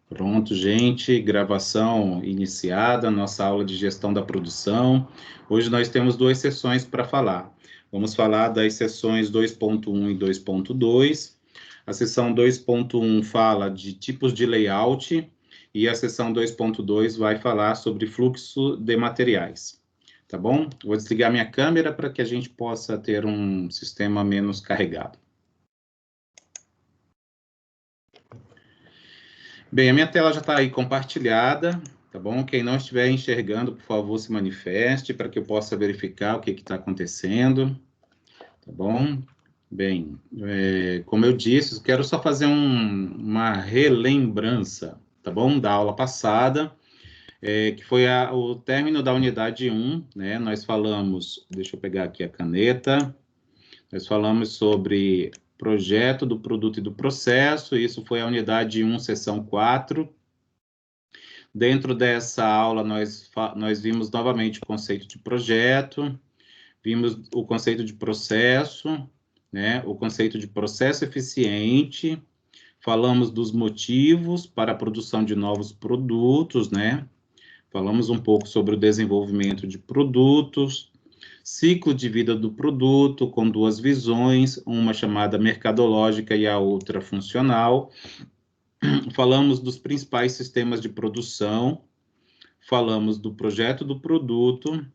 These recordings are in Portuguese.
Pronto, gente, gravação iniciada, nossa aula de gestão da produção. Hoje nós temos duas sessões para falar. Vamos falar das sessões 2.1 e 2.2. A sessão 2.1 fala de tipos de layout e a sessão 2.2 vai falar sobre fluxo de materiais. Tá bom? Vou desligar minha câmera para que a gente possa ter um sistema menos carregado. Bem, a minha tela já está aí compartilhada, tá bom? Quem não estiver enxergando, por favor, se manifeste para que eu possa verificar o que está acontecendo, tá bom? Bem, como eu disse, eu quero só fazer uma relembrança, tá bom? Da aula passada, que foi o término da unidade 1, né? Nós falamos, deixa eu pegar aqui a caneta, nós falamos sobre projeto do produto e do processo, isso foi a unidade 1, seção 4. Dentro dessa aula, nós vimos novamente o conceito de projeto, vimos o conceito de processo, né, o conceito de processo eficiente, falamos dos motivos para a produção de novos produtos, né, falamos um pouco sobre o desenvolvimento de produtos, ciclo de vida do produto, com duas visões, uma chamada mercadológica e a outra funcional. Falamos dos principais sistemas de produção, falamos do projeto do produto,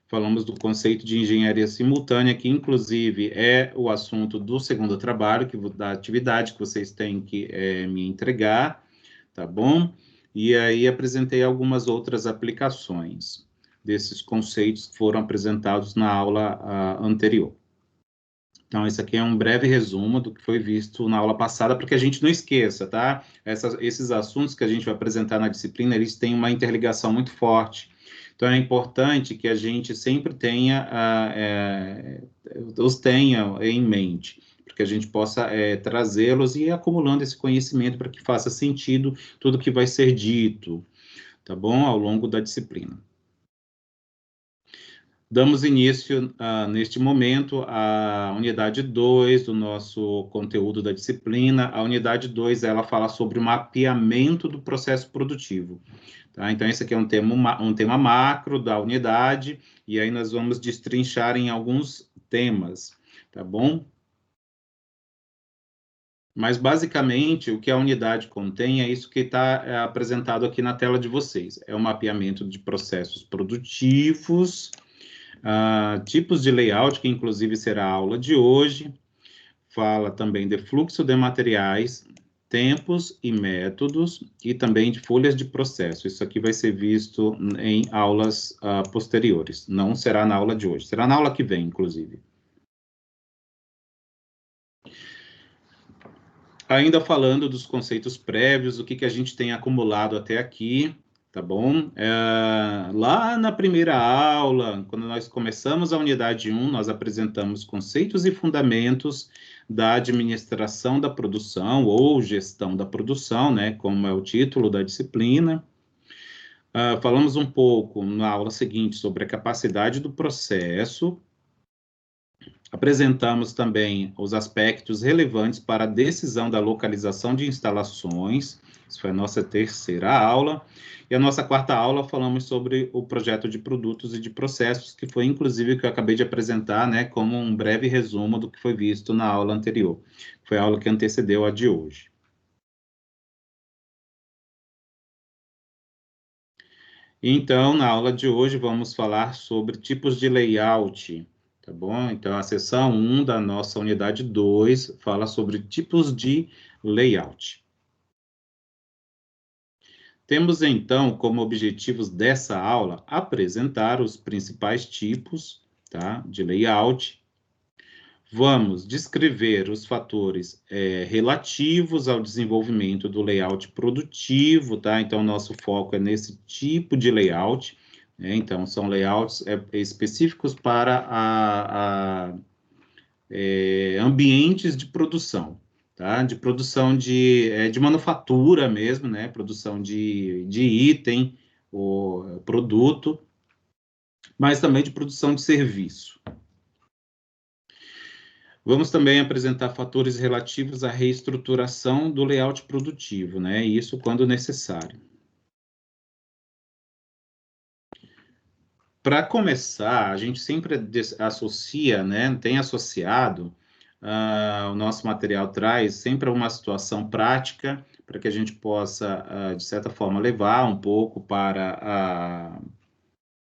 falamos do conceito de engenharia simultânea, que inclusive é o assunto do segundo trabalho, da atividade que vocês têm que me entregar, tá bom? E aí apresentei algumas outras aplicações desses conceitos que foram apresentados na aula anterior. Então, esse aqui é um breve resumo do que foi visto na aula passada, para que a gente não esqueça, tá? Esses assuntos que a gente vai apresentar na disciplina, eles têm uma interligação muito forte. Então, é importante que a gente sempre os tenha em mente, para que a gente possa trazê-los e ir acumulando esse conhecimento para que faça sentido tudo que vai ser dito, tá bom? Ao longo da disciplina. Damos início, neste momento, à unidade 2 do nosso conteúdo da disciplina. A unidade 2, ela fala sobre o mapeamento do processo produtivo. Tá? Então, esse aqui é um tema macro da unidade, e aí nós vamos destrinchar em alguns temas, tá bom? Mas, basicamente, o que a unidade contém é isso que está apresentado aqui na tela de vocês. É o mapeamento de processos produtivos, tipos de layout, que inclusive será a aula de hoje, fala também de fluxo de materiais, tempos e métodos, e também de folhas de processo. Isso aqui vai ser visto em aulas posteriores, não será na aula de hoje, será na aula que vem, inclusive. Ainda falando dos conceitos prévios, o que a gente tem acumulado até aqui, tá bom? Lá na primeira aula, quando nós começamos a unidade 1, nós apresentamos conceitos e fundamentos da administração da produção, ou gestão da produção, né, como é o título da disciplina. Falamos um pouco na aula seguinte sobre a capacidade do processo. Apresentamos também os aspectos relevantes para a decisão da localização de instalações. Isso foi a nossa terceira aula. E a nossa quarta aula falamos sobre o projeto de produtos e de processos, que foi inclusive o que eu acabei de apresentar, né, como um breve resumo do que foi visto na aula anterior. Foi a aula que antecedeu a de hoje. Então, na aula de hoje, vamos falar sobre tipos de layout. Tá bom? Então, a seção 1 da nossa unidade 2 fala sobre tipos de layout. Temos, então, como objetivos dessa aula, apresentar os principais tipos, tá, de layout. Vamos descrever os fatores relativos ao desenvolvimento do layout produtivo, tá? Então, nosso foco é nesse tipo de layout. Então, são layouts específicos para ambientes de produção, tá? De produção de manufatura mesmo, né? Produção de item, ou produto, mas também de produção de serviço. Vamos também apresentar fatores relativos à reestruturação do layout produtivo, né? Isso quando necessário. Para começar, a gente sempre associa, né? Tem associado, o nosso material traz sempre uma situação prática para que a gente possa, de certa forma, levar um pouco para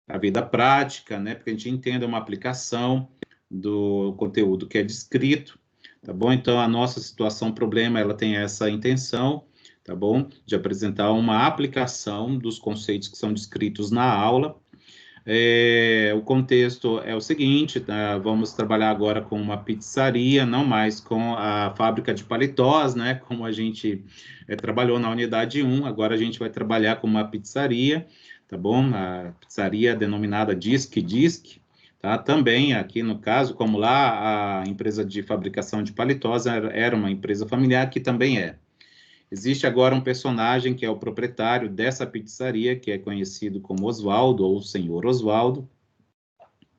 a vida prática, né? Porque a gente entenda uma aplicação do conteúdo que é descrito, tá bom? Então, a nossa situação problema, ela tem essa intenção, tá bom? De apresentar uma aplicação dos conceitos que são descritos na aula. O contexto é o seguinte, tá? Vamos trabalhar agora com uma pizzaria, não mais com a fábrica de paletós, né? Como a gente trabalhou na unidade 1, agora a gente vai trabalhar com uma pizzaria, tá bom? A pizzaria denominada Disque, tá? Também aqui no caso, como lá a empresa de fabricação de paletós era uma empresa familiar, que também é. Existe agora um personagem que é o proprietário dessa pizzaria, que é conhecido como Oswaldo, ou Senhor Oswaldo,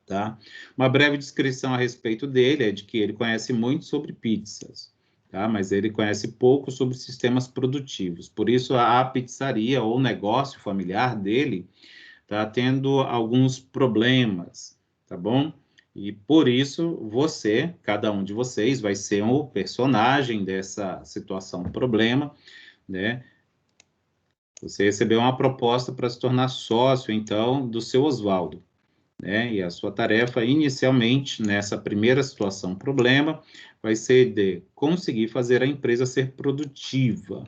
tá? Uma breve descrição a respeito dele é de que ele conhece muito sobre pizzas, tá? Mas ele conhece pouco sobre sistemas produtivos. Por isso, a pizzaria ou negócio familiar dele está tendo alguns problemas, tá bom? E por isso, cada um de vocês, vai ser um personagem dessa situação, problema, né? Você recebeu uma proposta para se tornar sócio, então, do seu Oswaldo, né? E a sua tarefa, inicialmente, nessa primeira situação, problema, vai ser de conseguir fazer a empresa ser produtiva,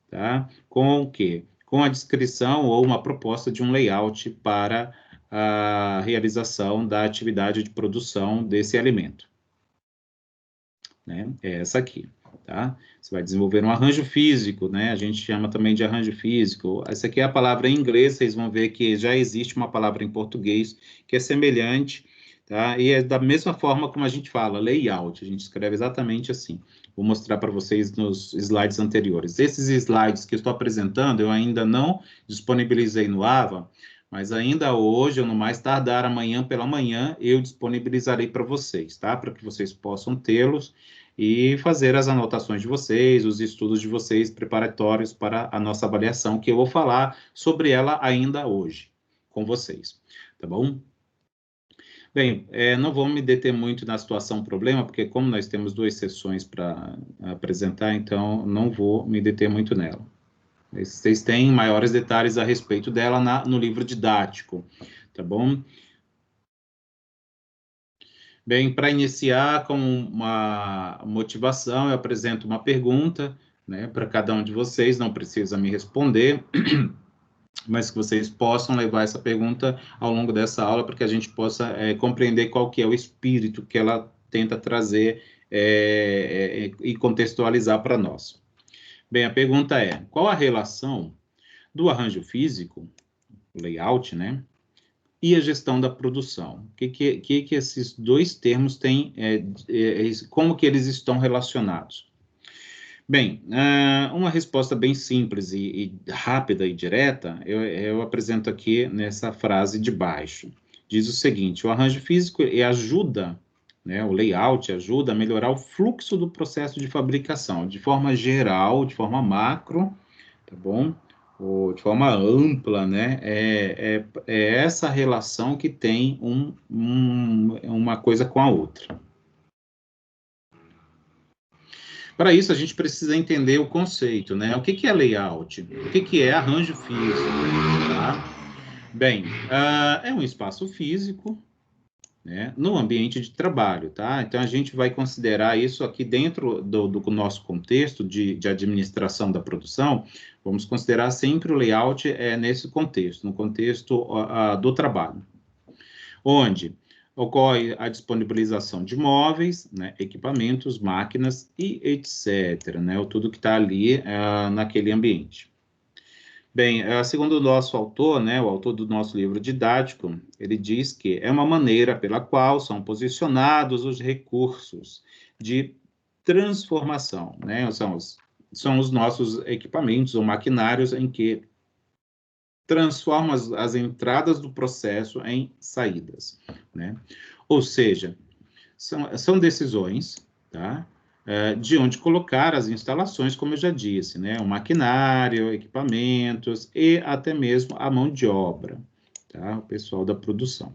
tá? Com o quê? Com a descrição ou uma proposta de um layout para a realização da atividade de produção desse alimento, né? É essa aqui, tá? Você vai desenvolver um arranjo físico, né? A gente chama também de arranjo físico. Essa aqui é a palavra em inglês, vocês vão ver que já existe uma palavra em português que é semelhante, tá? E é da mesma forma como a gente fala, layout, a gente escreve exatamente assim. Vou mostrar para vocês nos slides anteriores. Esses slides que eu estou apresentando, eu ainda não disponibilizei no AVA, mas ainda hoje, ou no mais tardar amanhã pela manhã, eu disponibilizarei para vocês, tá? Para que vocês possam tê-los e fazer as anotações de vocês, os estudos de vocês preparatórios para a nossa avaliação, que eu vou falar sobre ela ainda hoje com vocês, tá bom? Bem, não vou me deter muito na situação problema, porque como nós temos 2 sessões para apresentar, então não vou me deter muito nela. Vocês têm maiores detalhes a respeito dela no livro didático, tá bom? Bem, para iniciar com uma motivação, eu apresento uma pergunta, né, para cada um de vocês, não precisa me responder, mas que vocês possam levar essa pergunta ao longo dessa aula, para que a gente possa compreender qual que é o espírito que ela tenta trazer e contextualizar para nós. Bem, a pergunta é, qual a relação do arranjo físico, o layout, né, e a gestão da produção? O que esses dois termos têm, como que eles estão relacionados? Bem, uma resposta bem simples e rápida e direta, eu apresento aqui nessa frase de baixo. Diz o seguinte, o arranjo físico ajuda, né, o layout ajuda a melhorar o fluxo do processo de fabricação, de forma geral, de forma macro, tá bom? Ou de forma ampla, né? É essa relação que tem uma coisa com a outra. Para isso, a gente precisa entender o conceito, né? O que é layout? O que é arranjo físico? Tá? Bem, é um espaço físico, né, no ambiente de trabalho, tá? Então, a gente vai considerar isso aqui dentro do nosso contexto de administração da produção, vamos considerar sempre o layout nesse contexto, no contexto do trabalho, onde ocorre a disponibilização de móveis, né, equipamentos, máquinas e etc., né, tudo que está ali naquele ambiente. Bem, segundo o nosso autor, né, o autor do nosso livro didático, ele diz que é uma maneira pela qual são posicionados os recursos de transformação, né, são os nossos equipamentos ou maquinários em que transformam as entradas do processo em saídas, né? Ou seja, são decisões, tá? De onde colocar as instalações, como eu já disse, né? O maquinário, equipamentos e até mesmo a mão de obra, tá? O pessoal da produção.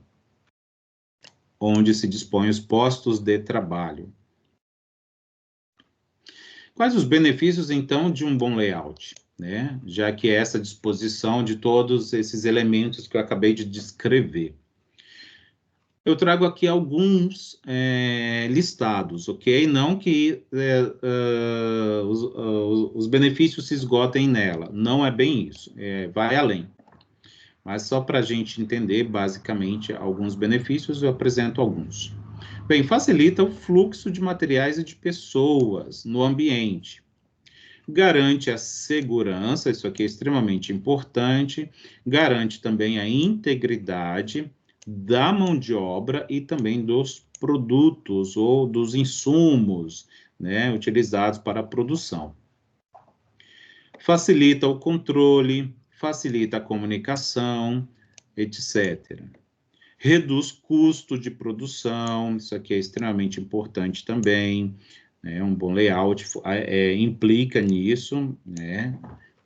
Onde se dispõe os postos de trabalho. Quais os benefícios, então, de um bom layout? Né? Já que é essa disposição de todos esses elementos que eu acabei de descrever. Eu trago aqui alguns listados, ok? Não que os benefícios se esgotem nela, não é bem isso, vai além. Mas só para a gente entender, basicamente, alguns benefícios, eu apresento alguns. Bem, facilita o fluxo de materiais e de pessoas no ambiente. Garante a segurança, isso aqui é extremamente importante. Garante também a integridade da mão de obra e também dos produtos ou dos insumos, né, utilizados para a produção. Facilita o controle, facilita a comunicação, etc. Reduz custo de produção, isso aqui é extremamente importante também, né? Um bom layout implica nisso, né?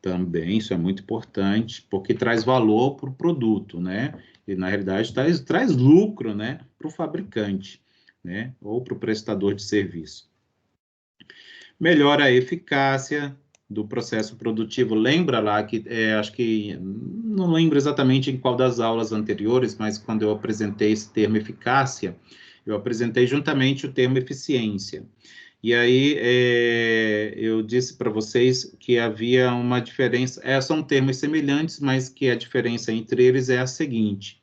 Também, isso é muito importante, porque traz valor para o produto, né? E, na realidade, traz lucro, né? Para o fabricante, né? Ou para o prestador de serviço. Melhora a eficácia do processo produtivo. Lembra lá que, acho que, não lembro exatamente em qual das aulas anteriores, mas quando eu apresentei esse termo eficácia, eu apresentei juntamente o termo eficiência. E aí eu disse para vocês que havia uma diferença, são termos semelhantes, mas que a diferença entre eles é a seguinte: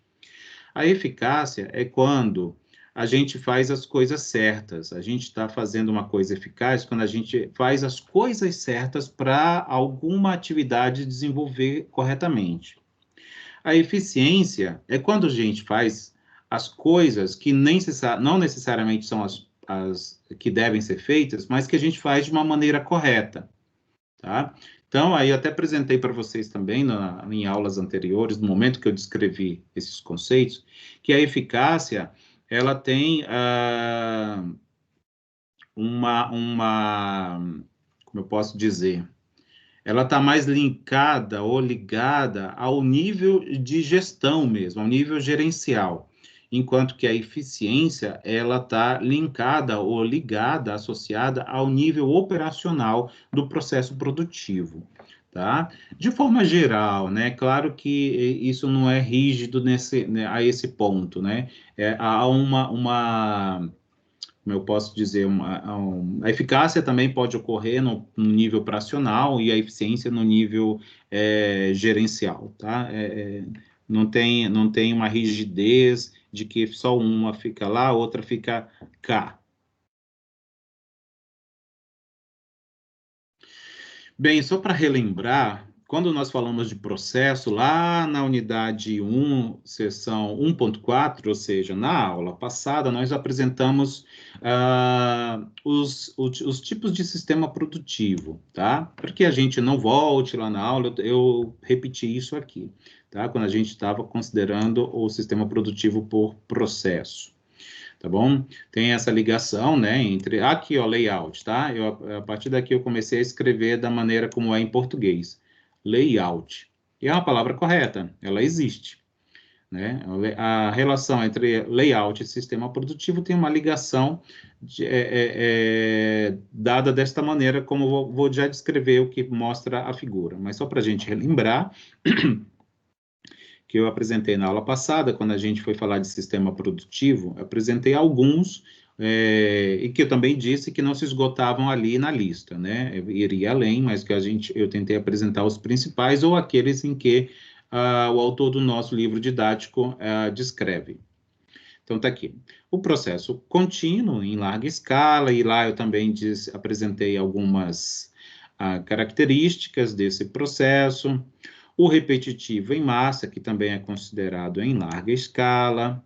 a eficácia é quando a gente faz as coisas certas. A gente está fazendo uma coisa eficaz quando a gente faz as coisas certas para alguma atividade desenvolver corretamente. A eficiência é quando a gente faz as coisas que não necessariamente são as que devem ser feitas, mas que a gente faz de uma maneira correta, tá? Então, aí eu até apresentei para vocês também em aulas anteriores, no momento que eu descrevi esses conceitos, que a eficácia, ela tem como eu posso dizer, ela está mais linkada ou ligada ao nível de gestão mesmo, ao nível gerencial, enquanto que a eficiência, ela está linkada ou ligada, associada ao nível operacional do processo produtivo, tá? De forma geral, né? Claro que isso não é rígido a esse ponto, né? Há como eu posso dizer, a eficácia também pode ocorrer no nível operacional e a eficiência no nível gerencial, tá? Não tem uma rigidez de que só uma fica lá, a outra fica cá. Bem, só para relembrar, quando nós falamos de processo, lá na unidade 1, seção 1.4, ou seja, na aula passada, nós apresentamos os tipos de sistema produtivo, tá? Para que a gente não volte lá na aula, eu repeti isso aqui, tá? Quando a gente estava considerando o sistema produtivo por processo. Tá bom? Tem essa ligação, né, entre... Aqui, ó, layout, tá? A partir daqui eu comecei a escrever da maneira como é em português. Layout. E é uma palavra correta, ela existe, né? A relação entre layout e sistema produtivo tem uma ligação dada desta maneira, como vou já descrever o que mostra a figura. Mas só para a gente relembrar... que eu apresentei na aula passada, quando a gente foi falar de sistema produtivo, apresentei alguns, e que eu também disse que não se esgotavam ali na lista, né? Eu iria além, mas que eu tentei apresentar os principais ou aqueles em que o autor do nosso livro didático descreve. Então, está aqui. O processo contínuo, em larga escala, e lá eu também apresentei algumas características desse processo. O repetitivo em massa, que também é considerado em larga escala.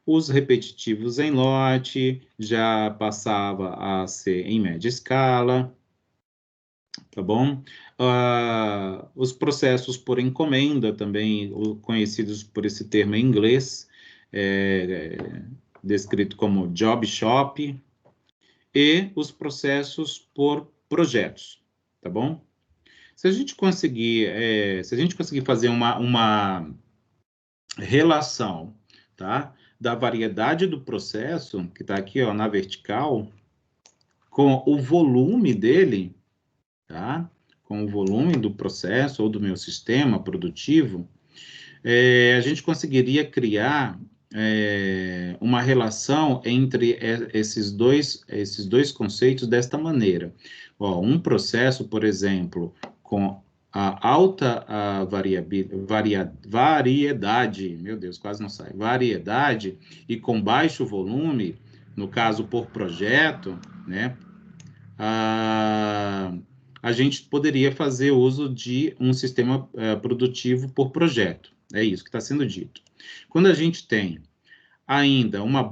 Os repetitivos em lote já passava a ser em média escala, tá bom? Os processos por encomenda, também conhecidos por esse termo em inglês, descrito como job shop, e os processos por projetos, tá bom? Se a gente conseguir fazer uma relação, tá, da variedade do processo, que está aqui, ó, na vertical, com o volume dele, tá, com o volume do processo ou do meu sistema produtivo, a gente conseguiria criar uma relação entre esses dois conceitos desta maneira. Ó, um processo, por exemplo, com a alta variedade, meu Deus, quase não sai, variedade, e com baixo volume, no caso por projeto, né, a gente poderia fazer uso de um sistema produtivo por projeto. É isso que está sendo dito. Quando a gente tem ainda uma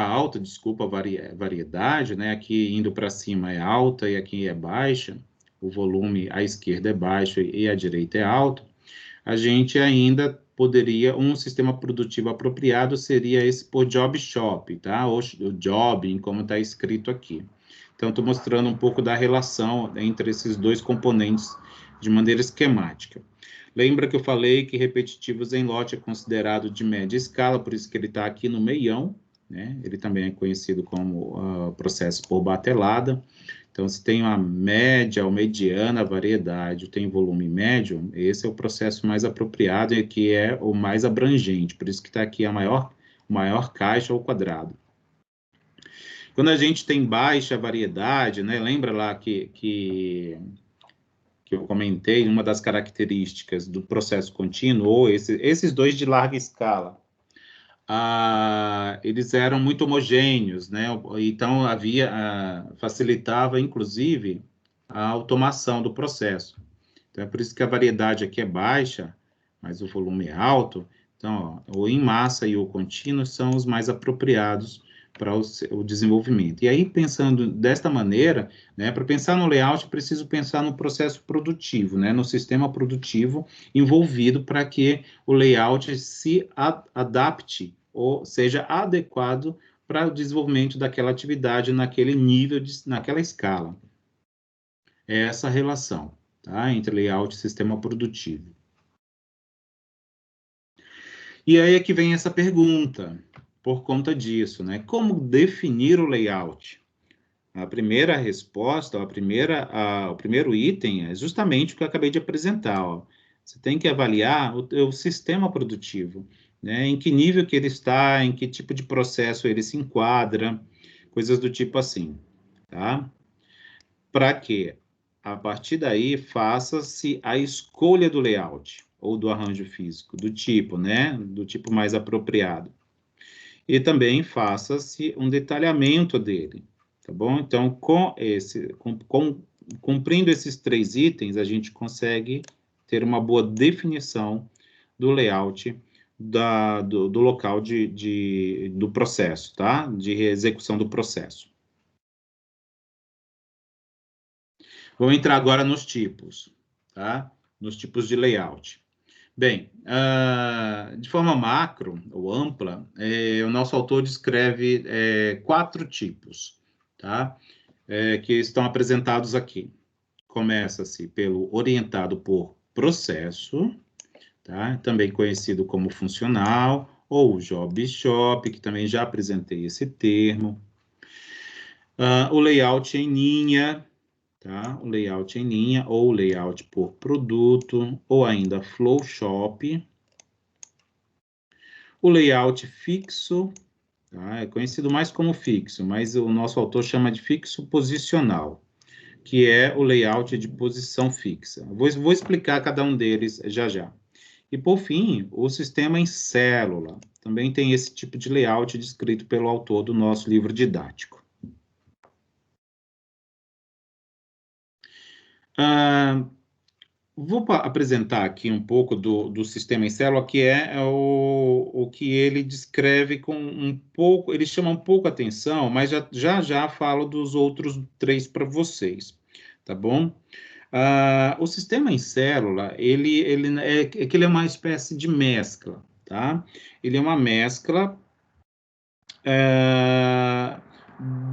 alta, desculpa, variedade, né? Aqui indo para cima é alta e aqui é baixa, o volume à esquerda é baixo e à direita é alto, a gente ainda poderia, um sistema produtivo apropriado seria esse por job shop, tá? Ou job, como está escrito aqui. Então, estou mostrando um pouco da relação entre esses dois componentes de maneira esquemática. Lembra que eu falei que repetitivos em lote é considerado de média escala, por isso que ele está aqui no meião, né? Ele também é conhecido como processo por batelada. Então, se tem uma média ou mediana variedade, tem volume médio, esse é o processo mais apropriado e que é o mais abrangente, por isso que está aqui a maior caixa ou quadrado. Quando a gente tem baixa variedade, né? Lembra lá que eu comentei, uma das características do processo contínuo, ou esses dois de larga escala, eles eram muito homogêneos, né? Então, facilitava, inclusive, a automação do processo. Então, é por isso que a variedade aqui é baixa, mas o volume é alto. Então, ó, o em massa e o contínuo são os mais apropriados para o desenvolvimento. E aí, pensando desta maneira, né, para pensar no layout, preciso pensar no processo produtivo, né, no sistema produtivo envolvido para que o layout se adapte ou seja adequado para o desenvolvimento daquela atividade naquele nível, naquela escala. É essa relação, tá, entre layout e sistema produtivo. E aí é que vem essa pergunta, por conta disso, né? Como definir o layout? A primeira resposta, o primeiro item é justamente o que eu acabei de apresentar. Ó. Você tem que avaliar o sistema produtivo, né? Em que nível que ele está, em que tipo de processo ele se enquadra, coisas do tipo assim, tá? Para que, a partir daí, faça-se a escolha do layout ou do arranjo físico, do tipo, né? Do tipo mais apropriado. E também faça-se um detalhamento dele, tá bom? Então, cumprindo esses três itens, a gente consegue ter uma boa definição do layout do local do processo, tá? De execução do processo. Vamos entrar agora nos tipos, tá? Nos tipos de layout. Bem, de forma macro ou ampla, o nosso autor descreve 4 tipos, tá? Que estão apresentados aqui. Começa-se pelo orientado por processo, tá? Também conhecido como funcional, ou job shop, que também já apresentei esse termo. O layout em linha, tá? O layout em linha, ou layout por produto, ou ainda flow shop. O layout fixo, tá? É conhecido mais como fixo, mas o nosso autor chama de fixo posicional, que é o layout de posição fixa. Vou explicar cada um deles já já. E, por fim, o sistema em célula. Também tem esse tipo de layout descrito pelo autor do nosso livro didático. Vou apresentar aqui um pouco do sistema em célula, que é o que ele descreve com um pouco, ele chama um pouco a atenção, mas já falo dos outros 3 para vocês, tá bom? O sistema em célula, ele é uma espécie de mescla, tá? Ele é uma mescla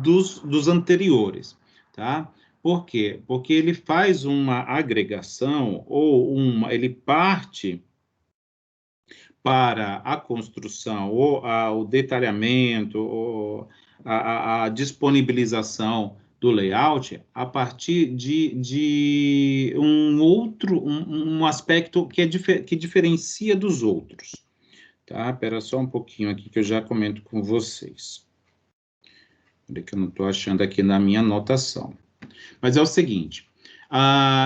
dos anteriores, tá? Por quê? Porque ele faz uma agregação ou ele parte para a construção ou o detalhamento ou a disponibilização do layout a partir de um aspecto que diferencia dos outros, tá? Espera só um pouquinho aqui que eu já comento com vocês. Peraí que eu não estou achando aqui na minha anotação. Mas é o seguinte,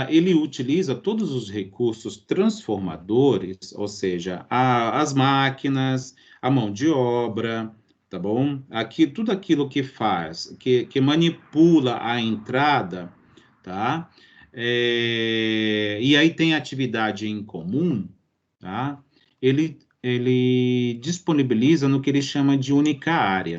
ele utiliza todos os recursos transformadores, ou seja, as máquinas, a mão de obra, tá bom? Aqui, tudo aquilo que faz, que manipula a entrada, tá? E aí tem atividade em comum, tá? Ele disponibiliza no que ele chama de única área,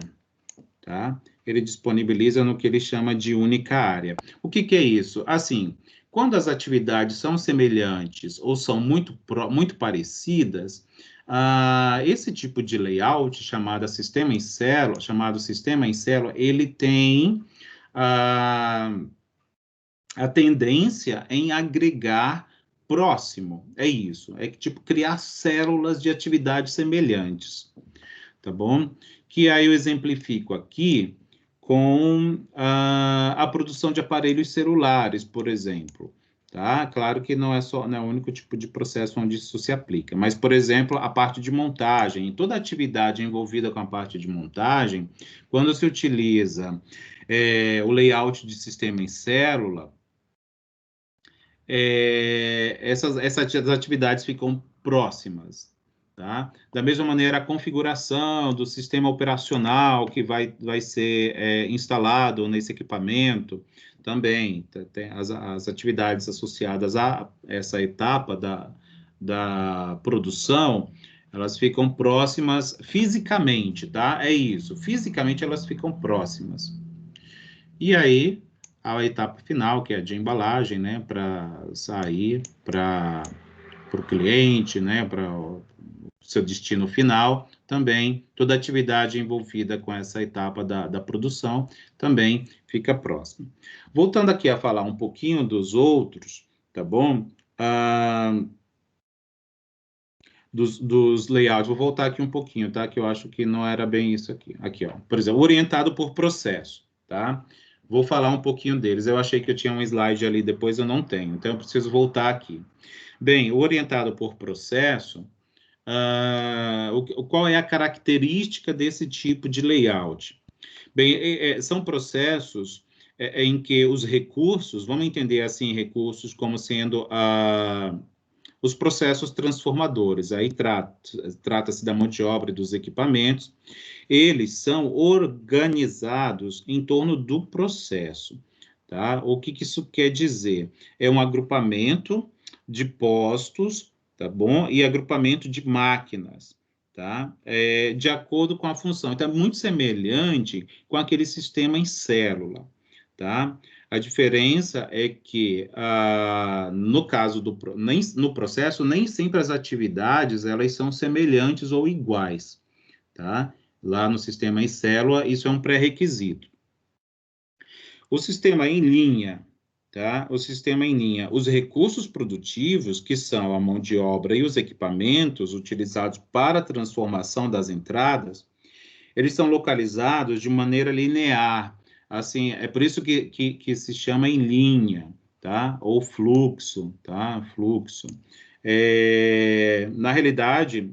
tá? Ele disponibiliza no que ele chama de única área. O que é isso? Assim, quando as atividades são semelhantes ou são muito parecidas, esse tipo de layout chamado sistema em célula, ele tem a tendência em agregar próximo. É isso. É que tipo criar células de atividades semelhantes, tá bom? Que aí eu exemplifico aqui com a produção de aparelhos celulares, por exemplo. Tá? Claro que não é o único tipo de processo onde isso se aplica, mas, por exemplo, a parte de montagem, toda atividade envolvida com a parte de montagem, quando se utiliza o layout de sistema em célula, essas atividades ficam próximas, tá? Da mesma maneira, a configuração do sistema operacional que vai ser instalado nesse equipamento, também tem as atividades associadas a essa etapa da produção, elas ficam próximas fisicamente, tá? É isso, fisicamente elas ficam próximas. E aí, a etapa final, que é a de embalagem, né, para sair para o cliente, né, para o seu destino final, também toda atividade envolvida com essa etapa da produção também fica próxima. Voltando aqui a falar um pouquinho dos outros, tá bom? Dos layouts, vou voltar aqui um pouquinho, tá? Que eu acho que não era bem isso aqui. Aqui, ó. Por exemplo, orientado por processo, tá? Vou falar um pouquinho deles. Eu achei que eu tinha um slide ali, depois eu não tenho. Então, eu preciso voltar aqui. Bem, o orientado por processo, qual é a característica desse tipo de layout? Bem, são processos em que os recursos, vamos entender assim, recursos como sendo os processos transformadores. Aí trata-se da mão de obra e dos equipamentos. Eles são organizados em torno do processo. Tá? O que isso quer dizer? É um agrupamento de postos, tá bom? E agrupamento de máquinas, tá? De acordo com a função. Então, é muito semelhante com aquele sistema em célula, tá? A diferença é que, no caso no processo, nem sempre as atividades elas são semelhantes ou iguais, tá? Lá no sistema em célula, isso é um pré-requisito. O sistema em linha, tá? O sistema em linha, os recursos produtivos, que são a mão de obra e os equipamentos utilizados para a transformação das entradas, eles são localizados de maneira linear. Assim, é por isso que se chama em linha, tá? Ou fluxo, tá? Fluxo. Na realidade,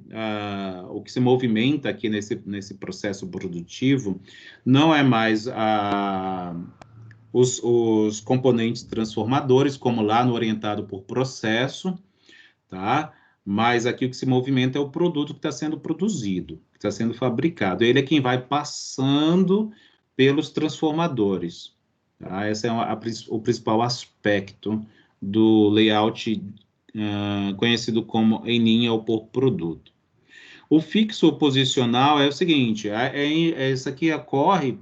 o que se movimenta aqui nesse processo produtivo não é mais os componentes transformadores, como lá no orientado por processo, tá? Mas aqui o que se movimenta é o produto que está sendo produzido, que está sendo fabricado. Ele é quem vai passando pelos transformadores. Tá? Esse é o principal aspecto do layout conhecido como em linha ou por produto. O fixo posicional é o seguinte, isso aqui ocorre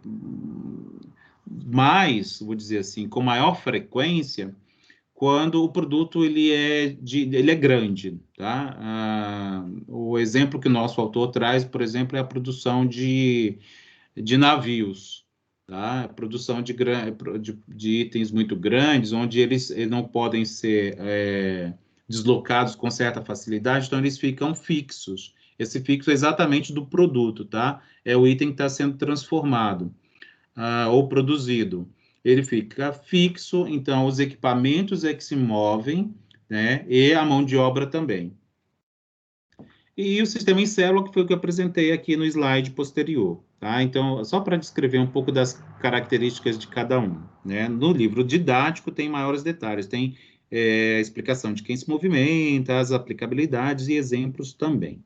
mais, vou dizer assim, com maior frequência, quando o produto ele é grande, tá? O exemplo que o nosso autor traz, por exemplo, é a produção de navios, tá? Produção de itens muito grandes, onde eles não podem ser deslocados com certa facilidade, então eles ficam fixos. Esse fixo é exatamente do produto, tá? É o item que está sendo transformado ou produzido. Ele fica fixo, então os equipamentos é que se movem, né? E a mão de obra também. E o sistema em célula, que foi o que eu apresentei aqui no slide posterior, tá? Então, só para descrever um pouco das características de cada um, né? No livro didático tem maiores detalhes, tem a explicação de quem se movimenta, as aplicabilidades e exemplos também.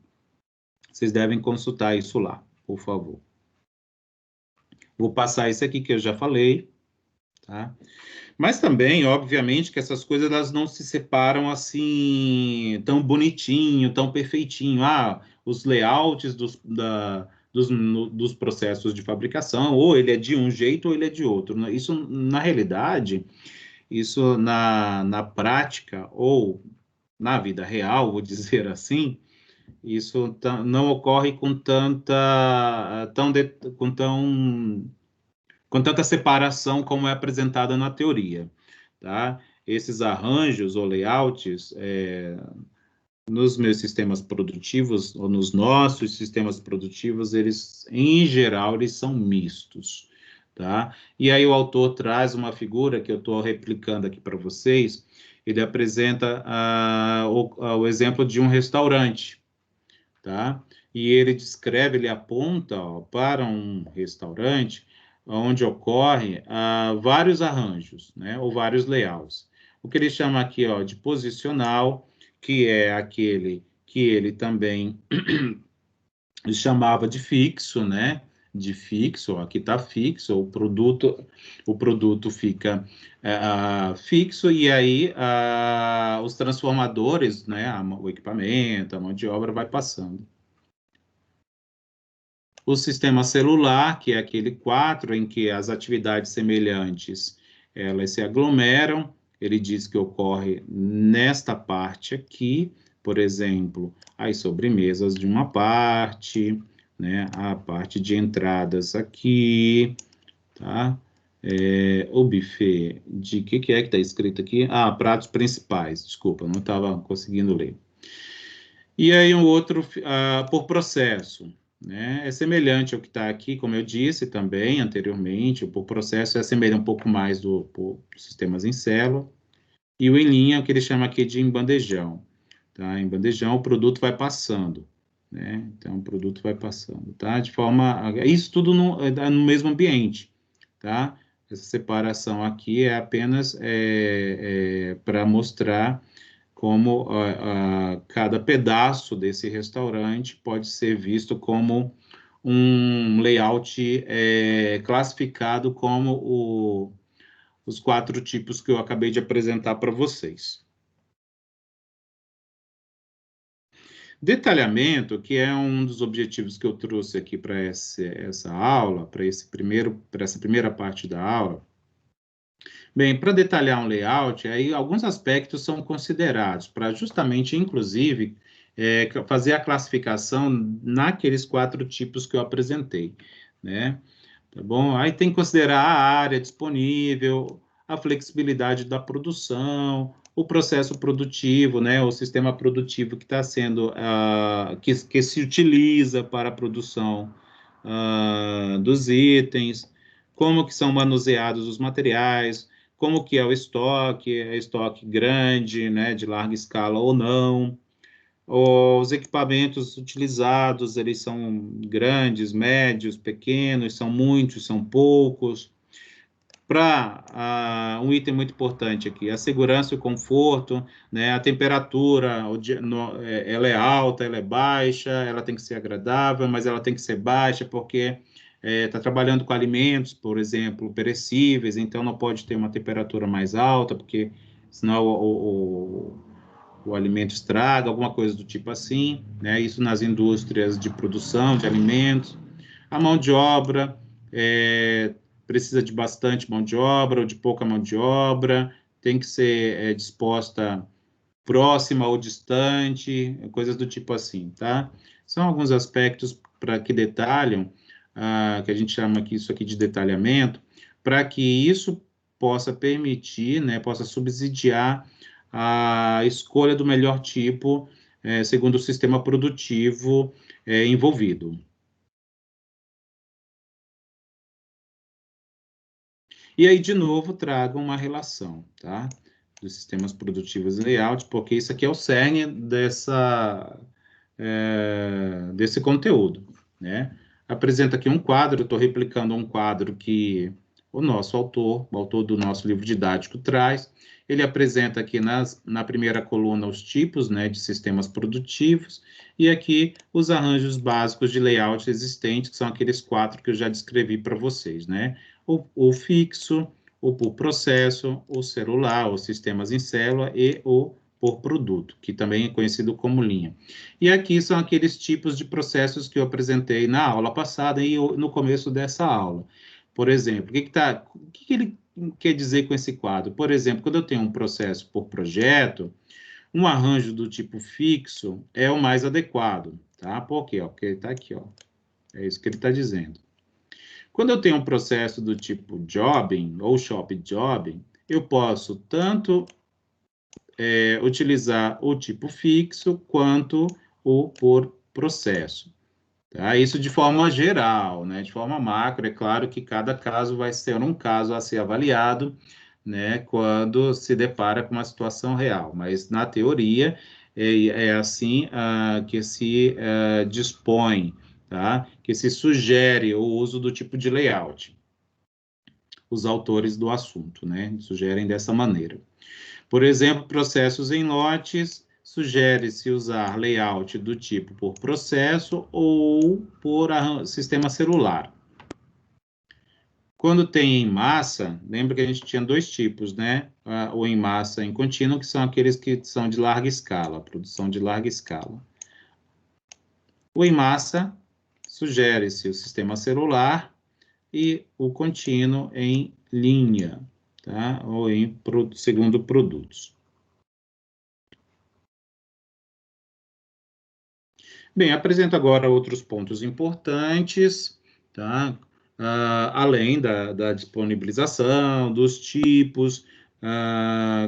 Vocês devem consultar isso lá, por favor. Vou passar esse aqui que eu já falei, tá? Mas também, obviamente, que essas coisas elas não se separam assim tão bonitinho, tão perfeitinho. Os layouts dos processos de fabricação, ou ele é de um jeito ou ele é de outro. Isso, na realidade, isso na prática ou na vida real, vou dizer assim, isso não ocorre com tanta separação como é apresentada na teoria, tá? Esses arranjos ou layouts, nos meus sistemas produtivos, ou nos nossos sistemas produtivos, eles, em geral, eles são mistos, tá? E aí o autor traz uma figura que eu estou replicando aqui para vocês, ele apresenta o exemplo de um restaurante, tá? E ele descreve, ele aponta para um restaurante onde ocorre vários arranjos, né, ou vários layouts. O que ele chama aqui de posicional, que é aquele que ele também chamava de fixo, né? De fixo, aqui está fixo, o produto fica fixo, e aí os transformadores, né? O equipamento, a mão de obra vai passando. O sistema celular, que é aquele 4, em que as atividades semelhantes elas se aglomeram, ele diz que ocorre nesta parte aqui, por exemplo, as sobremesas de uma parte, né, a parte de entradas aqui, tá? O buffet de que é que está escrito aqui? Pratos principais, desculpa, não estava conseguindo ler. E aí um outro por processo, né? É semelhante ao que está aqui, como eu disse também anteriormente, o por processo é semelhante um pouco mais por sistemas em célula, e o em linha é o que ele chama aqui de em bandejão, tá? Em bandejão o produto vai passando, né? Então o produto vai passando, tá? De forma, isso tudo no mesmo ambiente, tá? Essa separação aqui é apenas para mostrar como cada pedaço desse restaurante pode ser visto como um layout classificado como os 4 tipos que eu acabei de apresentar para vocês. Detalhamento, que é um dos objetivos que eu trouxe aqui para essa aula, para essa primeira parte da aula. Bem, para detalhar um layout, aí alguns aspectos são considerados para justamente, inclusive, fazer a classificação naqueles 4 tipos que eu apresentei, né? Tá bom? Aí tem que considerar a área disponível, a flexibilidade da produção, o processo produtivo, né? O sistema produtivo que está sendo, que se utiliza para a produção dos itens, como que são manuseados os materiais, como que é estoque grande, né, de larga escala ou não. Os equipamentos utilizados, eles são grandes, médios, pequenos, são muitos, são poucos. Para um item muito importante aqui, a segurança e o conforto, né, a temperatura, ela é alta, ela é baixa, ela tem que ser agradável, mas ela tem que ser baixa porque está trabalhando com alimentos, por exemplo, perecíveis, então não pode ter uma temperatura mais alta, porque senão o alimento estraga, alguma coisa do tipo assim, né? Isso nas indústrias de produção de alimentos. A mão de obra precisa de bastante mão de obra ou de pouca mão de obra, tem que ser disposta próxima ou distante, coisas do tipo assim, tá? São alguns aspectos que detalham que a gente chama aqui, isso aqui de detalhamento, para que isso possa permitir, né, possa subsidiar a escolha do melhor tipo, segundo o sistema produtivo envolvido. E aí, de novo, trago uma relação, tá? Dos sistemas produtivos e layout, porque isso aqui é o cerne desse conteúdo, né? Apresenta aqui um quadro, estou replicando um quadro que o nosso autor, o autor do nosso livro didático, traz. Ele apresenta aqui na primeira coluna os tipos, né, de sistemas produtivos, e aqui os arranjos básicos de layout existentes, que são aqueles 4 que eu já descrevi para vocês, né? O fixo, o por processo, o celular, os sistemas em célula e o por produto, que também é conhecido como linha. E aqui são aqueles tipos de processos que eu apresentei na aula passada e no começo dessa aula. Por exemplo, o que ele quer dizer com esse quadro? Por exemplo, quando eu tenho um processo por projeto, um arranjo do tipo fixo é o mais adequado, tá? Por quê? Porque ele está aqui, ó. É isso que ele está dizendo. Quando eu tenho um processo do tipo jobbing ou shop jobbing, eu posso tanto utilizar o tipo fixo quanto o por processo. Tá? Isso de forma geral, né? De forma macro, é claro que cada caso vai ser um caso a ser avaliado, né? Quando se depara com uma situação real, mas na teoria é assim que se dispõe, tá? Que se sugere o uso do tipo de layout. Os autores do assunto, né? Sugerem dessa maneira. Por exemplo, processos em lotes, sugere-se usar layout do tipo por processo ou por sistema celular. Quando tem em massa, lembra que a gente tinha 2 tipos, né? O em massa em contínuo, que são aqueles que são de larga escala, produção de larga escala. O em massa sugere-se o sistema celular e o contínuo em linha, tá? Ou em segundo produtos. Bem, apresento agora outros pontos importantes, tá? Além da disponibilização, dos tipos,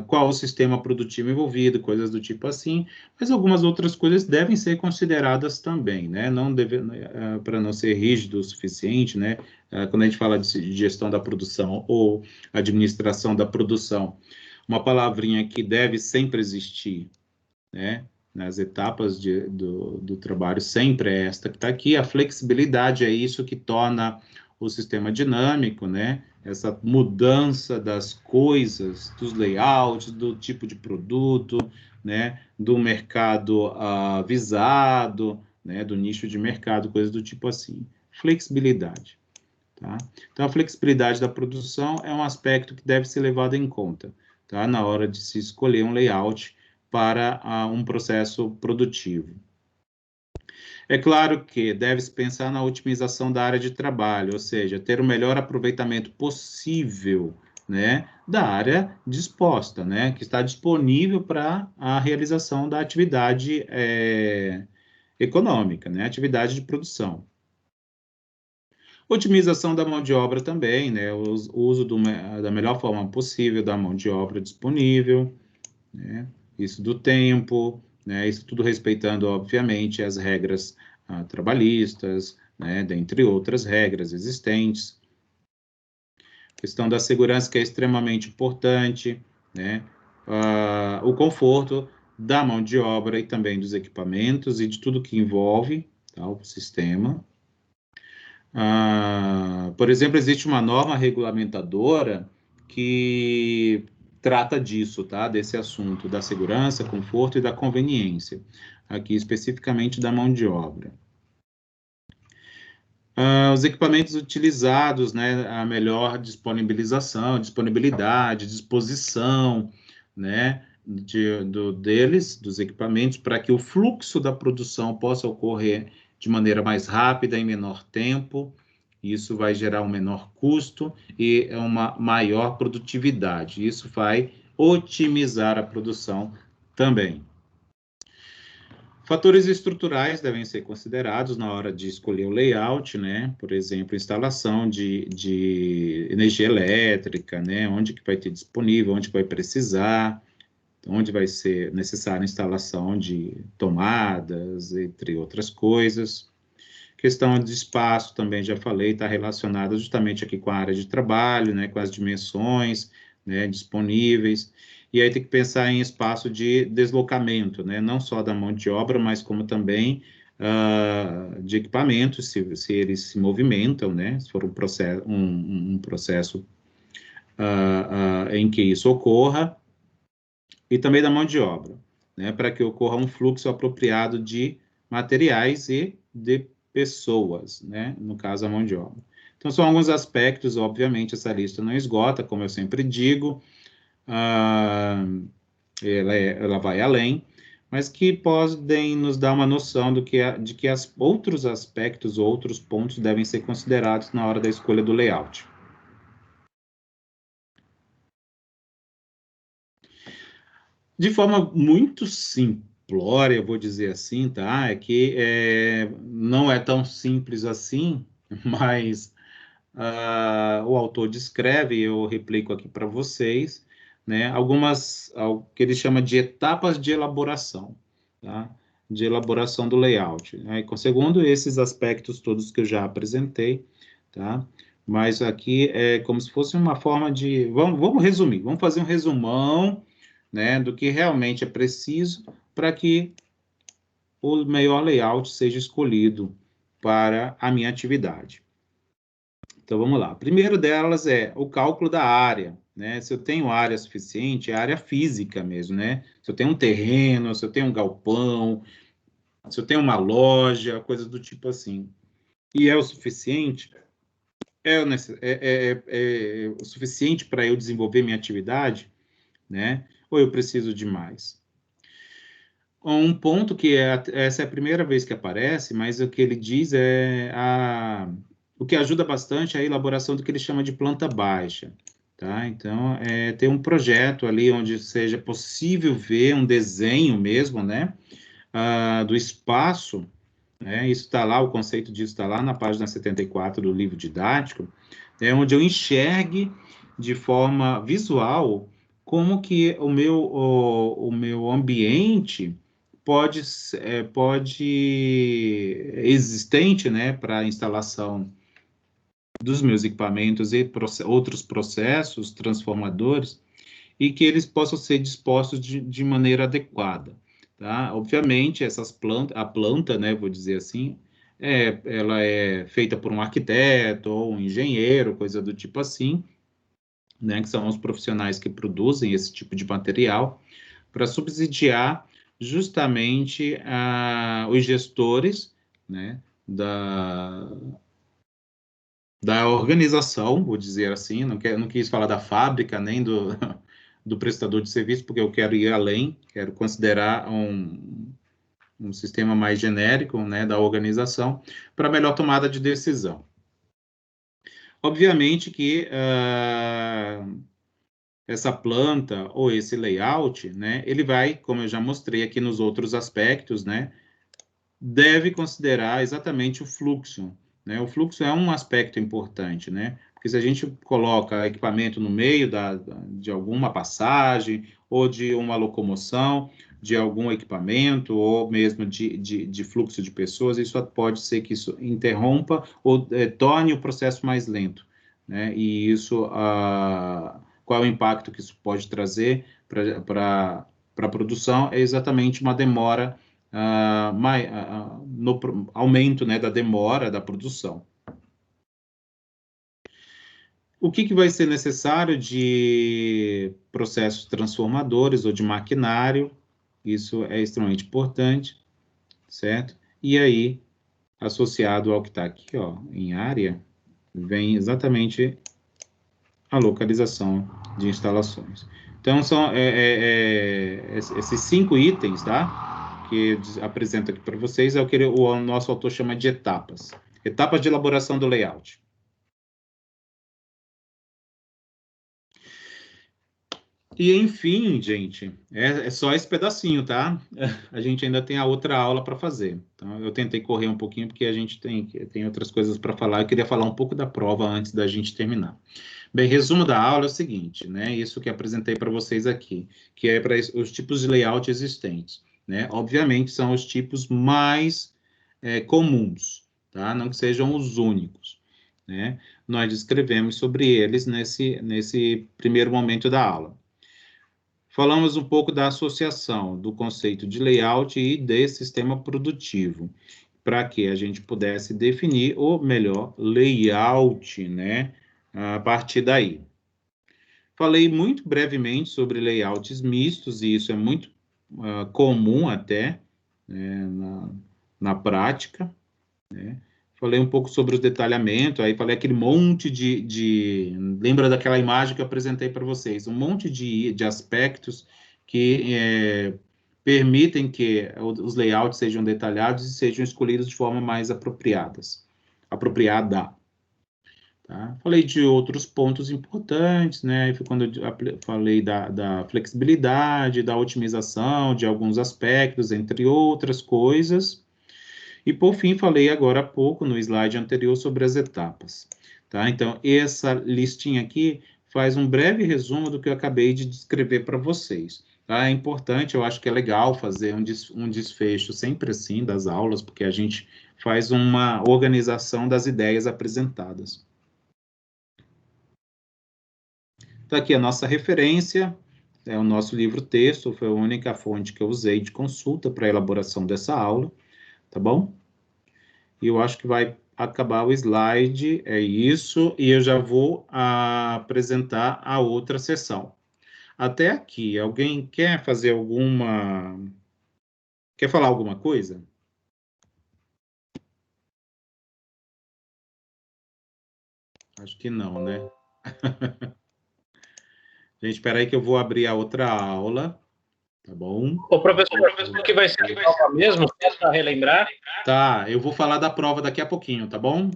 qual o sistema produtivo envolvido, coisas do tipo assim, mas algumas outras coisas devem ser consideradas também, né? Não para não ser rígido o suficiente, né? Quando a gente fala de gestão da produção ou administração da produção, uma palavrinha que deve sempre existir, né? Nas etapas do trabalho, sempre é esta que está aqui. A flexibilidade é isso que torna o sistema dinâmico, né? Essa mudança das coisas, dos layouts, do tipo de produto, né? Do mercado visado, né? Do nicho de mercado, coisas do tipo assim. Flexibilidade, tá? Então, a flexibilidade da produção é um aspecto que deve ser levado em conta, tá? Na hora de se escolher um layout para um processo produtivo. É claro que deve-se pensar na otimização da área de trabalho, ou seja, ter o melhor aproveitamento possível, né, da área disposta, né, que está disponível para a realização da atividade econômica, né, atividade de produção. Otimização da mão de obra também, né, o uso da melhor forma possível da mão de obra disponível, né, isso do tempo, né, isso tudo respeitando, obviamente, as regras trabalhistas, né, dentre outras regras existentes. A questão da segurança, que é extremamente importante, né, o conforto da mão de obra e também dos equipamentos e de tudo que envolve, tá, o sistema. Por exemplo, existe uma norma regulamentadora que trata disso, tá? Desse assunto da segurança, conforto e da conveniência, aqui especificamente da mão de obra. Os equipamentos utilizados, né? A melhor disponibilidade, disposição, né? Dos equipamentos, para que o fluxo da produção possa ocorrer de maneira mais rápida, em menor tempo. Isso vai gerar um menor custo e uma maior produtividade. Isso vai otimizar a produção também. Fatores estruturais devem ser considerados na hora de escolher o layout, né? Por exemplo, instalação de energia elétrica, né? Onde que vai ter disponível, onde que vai precisar, onde vai ser necessária a instalação de tomadas, entre outras coisas. Questão de espaço, também já falei, está relacionada justamente aqui com a área de trabalho, né? Com as dimensões, né? Disponíveis. E aí tem que pensar em espaço de deslocamento, né? Não só da mão de obra, mas como também de equipamentos, se eles se movimentam, né? Se for um processo em que isso ocorra, e também da mão de obra, né? Para que ocorra um fluxo apropriado de materiais e de pessoas, né? No caso, a mão de obra. Então, são alguns aspectos, obviamente, essa lista não esgota, como eu sempre digo, ela vai além, mas que podem nos dar uma noção de que outros aspectos, outros pontos devem ser considerados na hora da escolha do layout. De forma muito simplória, eu vou dizer assim, tá? É que não é tão simples assim, mas o autor descreve, e eu replico aqui para vocês, né, que ele chama de etapas de elaboração, tá? De elaboração do layout, né? Segundo esses aspectos todos que eu já apresentei, tá? Mas aqui é como se fosse uma forma de... Vamos resumir, vamos fazer um resumão, né, do que realmente é preciso para que o melhor layout seja escolhido para a minha atividade. Então, vamos lá. A primeira delas é o cálculo da área, né? Se eu tenho área suficiente, é área física mesmo, né? Se eu tenho um terreno, se eu tenho um galpão, se eu tenho uma loja, coisas do tipo assim. E é o suficiente? É o suficiente para eu desenvolver minha atividade, né? Ou eu preciso de mais? Um ponto que essa é a primeira vez que aparece, mas o que ele diz o que ajuda bastante é a elaboração do que ele chama de planta baixa, tá? Então, tem um projeto ali onde seja possível ver um desenho mesmo, né, do espaço, né? Isso está lá, o conceito disso está lá na página 74 do livro didático, onde eu enxergue de forma visual como que o meu ambiente pode existente, né, para a instalação dos meus equipamentos e outros processos transformadores, e que eles possam ser dispostos de maneira adequada, tá? Obviamente, a planta, né, vou dizer assim, ela é feita por um arquiteto ou um engenheiro, coisa do tipo assim, né, que são os profissionais que produzem esse tipo de material, para subsidiar justamente os gestores, né, da organização, vou dizer assim, não quis falar da fábrica, nem do prestador de serviço, porque eu quero ir além, quero considerar um sistema mais genérico, né, da organização, para melhor tomada de decisão. Obviamente que essa planta ou esse layout, né, ele vai, como eu já mostrei aqui nos outros aspectos, né, deve considerar exatamente o fluxo, né? O fluxo é um aspecto importante, né? Porque se a gente coloca equipamento no meio de alguma passagem, ou de uma locomoção, de algum equipamento, ou mesmo de fluxo de pessoas, isso pode ser que isso interrompa ou torne o processo mais lento, né? E isso, qual é o impacto que isso pode trazer para a produção? É exatamente uma demora no aumento, né, da demora da produção. O que vai ser necessário de processos transformadores ou de maquinário? Isso é extremamente importante, certo? E aí, associado ao que está aqui, ó, em área, vem exatamente a localização de instalações. Então, são esses 5 itens, tá? Que apresento aqui para vocês, é o que o nosso autor chama de etapas. Etapas de elaboração do layout. E, enfim, gente, é só esse pedacinho, tá? A gente ainda tem a outra aula para fazer. Então, eu tentei correr um pouquinho, porque a gente tem outras coisas para falar. Eu queria falar um pouco da prova antes da gente terminar. Bem, resumo da aula é o seguinte, né? Isso que apresentei para vocês aqui, que é para os tipos de layout existentes, né? Obviamente, são os tipos mais comuns, tá? Não que sejam os únicos, né? Nós descrevemos sobre eles nesse primeiro momento da aula. Falamos um pouco da associação do conceito de layout e de sistema produtivo, para que a gente pudesse definir o melhor layout, né, a partir daí. Falei muito brevemente sobre layouts mistos, e isso é muito comum até na prática, né? Falei um pouco sobre o detalhamento, aí falei aquele monte lembra daquela imagem que eu apresentei para vocês? Um monte de aspectos que permitem que os layouts sejam detalhados e sejam escolhidos de forma mais apropriada. Tá? Falei de outros pontos importantes, né? Foi quando eu falei da flexibilidade, da otimização de alguns aspectos, entre outras coisas. E, por fim, falei agora há pouco, no slide anterior, sobre as etapas. Tá? Então, essa listinha aqui faz um breve resumo do que eu acabei de descrever para vocês. Tá? É importante, eu acho que é legal fazer um desfecho sempre assim das aulas, porque a gente faz uma organização das ideias apresentadas. Está aqui a nossa referência, é o nosso livro-texto, foi a única fonte que eu usei de consulta para a elaboração dessa aula, tá bom? E eu acho que vai acabar o slide, é isso, e eu já vou apresentar a outra sessão. Até aqui, alguém quer fazer quer falar alguma coisa? Acho que não, né? Gente, espera aí que eu vou abrir a outra aula, tá bom? O professor, que vai ser a prova mesmo, para relembrar? Tá, eu vou falar da prova daqui a pouquinho, tá bom?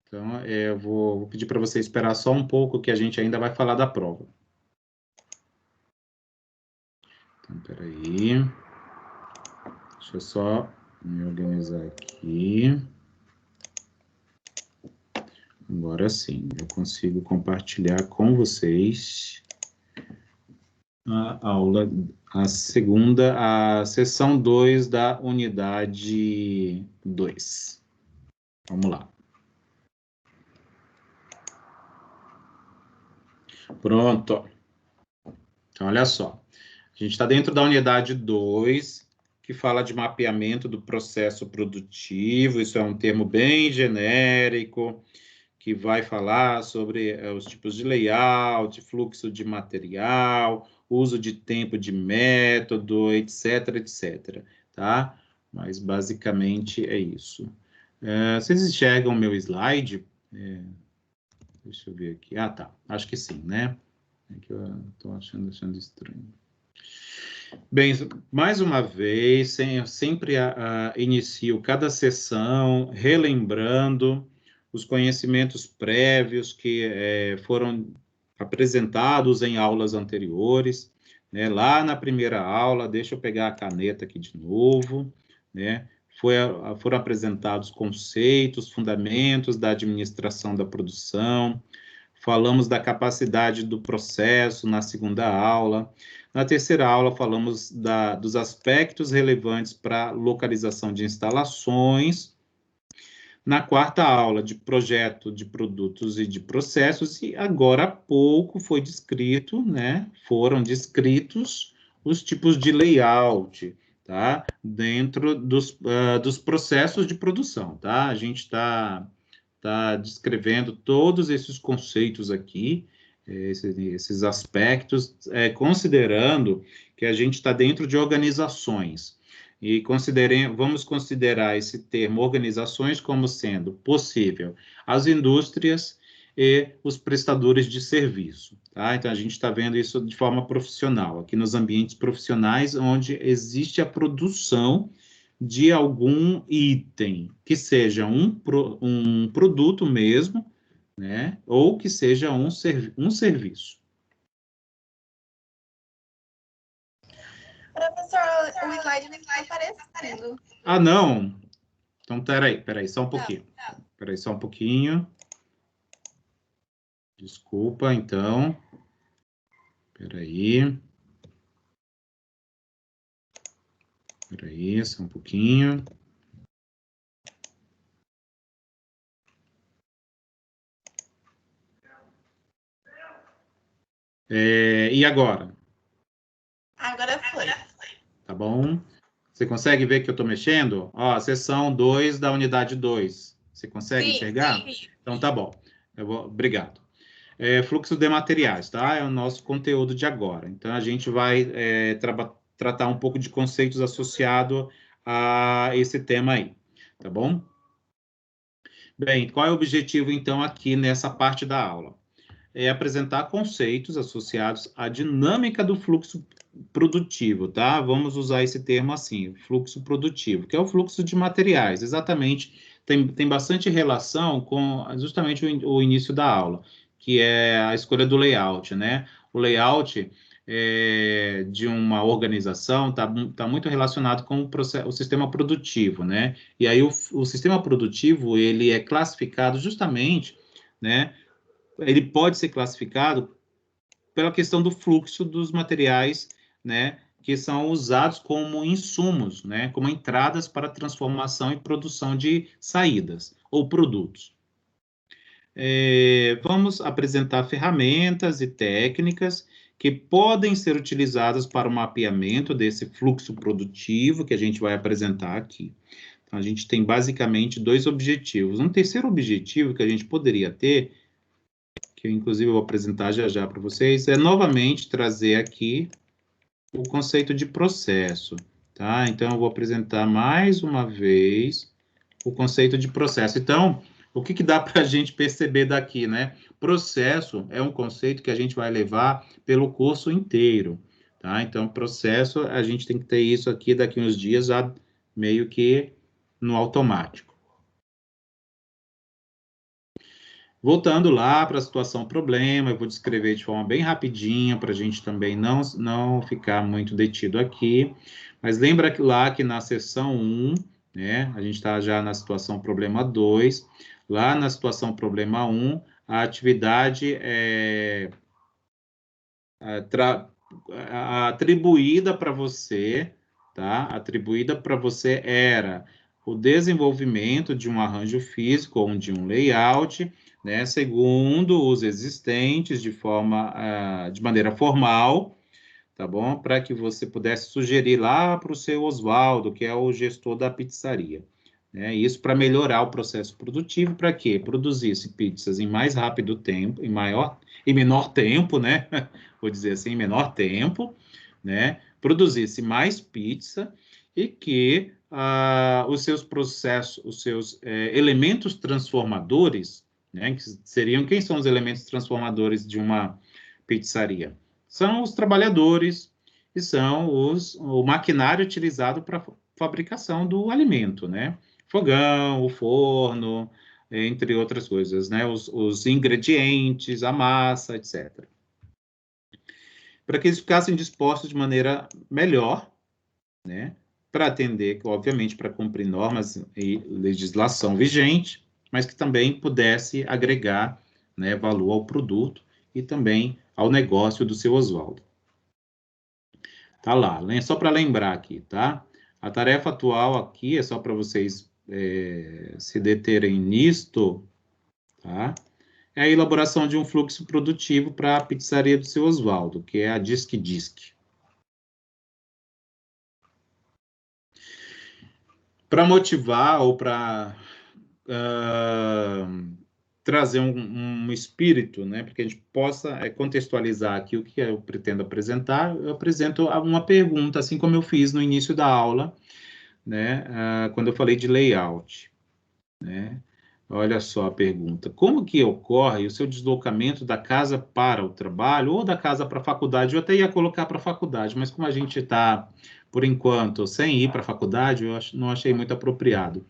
Então, eu vou pedir para você esperar só um pouco, que a gente ainda vai falar da prova. Então, peraí. Deixa eu só me organizar aqui. Agora sim, eu consigo compartilhar com vocês a aula, a sessão 2 da unidade 2. Vamos lá. Pronto. Então, olha só. A gente está dentro da unidade 2, que fala de mapeamento do processo produtivo. Isso é um termo bem genérico, que vai falar sobre os tipos de layout, fluxo de material, uso de tempo de método, etc, etc, tá? Mas, basicamente, é isso. Vocês enxergam o meu slide? Deixa eu ver aqui. Ah, tá. Acho que sim, né? É que eu estou achando estranho. Bem, mais uma vez, eu sempre inicio cada sessão relembrando os conhecimentos prévios que foram apresentados em aulas anteriores, né? Lá na primeira aula, deixa eu pegar a caneta aqui de novo, né? Foram apresentados conceitos, fundamentos da administração da produção, falamos da capacidade do processo na segunda aula. Na terceira aula, falamos dos aspectos relevantes para localização de instalações. Na quarta aula, de projeto de produtos e de processos, e agora há pouco foi descrito, né? Foram descritos os tipos de layout, tá? Dentro dos processos de produção, tá? A gente está descrevendo todos esses conceitos aqui, esses aspectos, considerando que a gente está dentro de organizações. E vamos considerar esse termo organizações como sendo possível as indústrias e os prestadores de serviço. Tá? Então, a gente está vendo isso de forma profissional, aqui nos ambientes profissionais, onde existe a produção de algum item, que seja um produto mesmo, né? Ou que seja um serviço. Professor, o slide não está aparecendo. Ah, não. Então, peraí, só um pouquinho. Peraí, só um pouquinho. Desculpa, então. Peraí. Peraí, só um pouquinho. E agora? Agora foi. Tá bom? Você consegue ver que eu estou mexendo? Ó, seção 2 da unidade 2. Você consegue enxergar? Sim. Então, tá bom. Obrigado. Fluxo de materiais, tá? É o nosso conteúdo de agora. Então, a gente vai tratar um pouco de conceitos associados a esse tema aí, tá bom? Bem, qual é o objetivo, então, aqui nessa parte da aula? É apresentar conceitos associados à dinâmica do fluxo produtivo, tá? Vamos usar esse termo assim, fluxo produtivo, que é o fluxo de materiais, exatamente, tem bastante relação com justamente o início da aula, que é a escolha do layout, né? O layout de uma organização tá muito relacionado com o sistema produtivo, né? E aí o sistema produtivo, ele é classificado justamente, né? Ele pode ser classificado pela questão do fluxo dos materiais, né, que são usados como insumos, né, como entradas para transformação e produção de saídas ou produtos. Vamos apresentar ferramentas e técnicas que podem ser utilizadas para o mapeamento desse fluxo produtivo que a gente vai apresentar aqui. Então, a gente tem basicamente dois objetivos. Um terceiro objetivo que a gente poderia ter, que inclusive eu vou apresentar já já para vocês, é novamente trazer aqui o conceito de processo, tá? Então, eu vou apresentar mais uma vez o conceito de processo. Então, o que dá para a gente perceber daqui, né? Processo é um conceito que a gente vai levar pelo curso inteiro, tá? Então, processo, a gente tem que ter isso aqui daqui uns dias já meio que no automático. Voltando lá para a situação problema, eu vou descrever de forma bem rapidinha, para a gente também não ficar muito detido aqui. Mas lembra que lá que na seção 1, né, a gente está já na situação problema 2, lá na situação problema 1, a atividade atribuída para você, tá? Atribuída para você era o desenvolvimento de um arranjo físico ou de um layout, né, segundo os existentes de maneira formal, tá bom? Para que você pudesse sugerir lá para o seu Oswaldo, que é o gestor da pizzaria. Né? Isso para melhorar o processo produtivo, para quê? Produzisse pizzas em mais rápido tempo, em menor tempo, né? Vou dizer assim, em menor tempo, né? Produzisse mais pizza e que os seus processos, os seus elementos transformadores, né? Que seriam, quem são os elementos transformadores de uma pizzaria? São os trabalhadores e são o maquinário utilizado para a fabricação do alimento, né? Fogão, o forno, entre outras coisas, né? Os ingredientes, a massa, etc. Para que eles ficassem dispostos de maneira melhor, né? Para atender, obviamente, para cumprir normas e legislação vigente, mas que também pudesse agregar, né, valor ao produto e também ao negócio do seu Oswaldo. Tá lá, só para lembrar aqui, tá? A tarefa atual aqui é só para vocês se deterem nisto, tá? É a elaboração de um fluxo produtivo para a pizzaria do seu Oswaldo, que é a Disque. Para motivar ou para trazer um espírito, né, para que a gente possa contextualizar aqui o que eu pretendo apresentar, eu apresento uma pergunta, assim como eu fiz no início da aula, né, quando eu falei de layout, né? Olha só a pergunta. Como que ocorre o seu deslocamento da casa para o trabalho ou da casa para a faculdade? Eu até ia colocar para a faculdade, mas como a gente está, por enquanto, sem ir para a faculdade, não achei muito apropriado.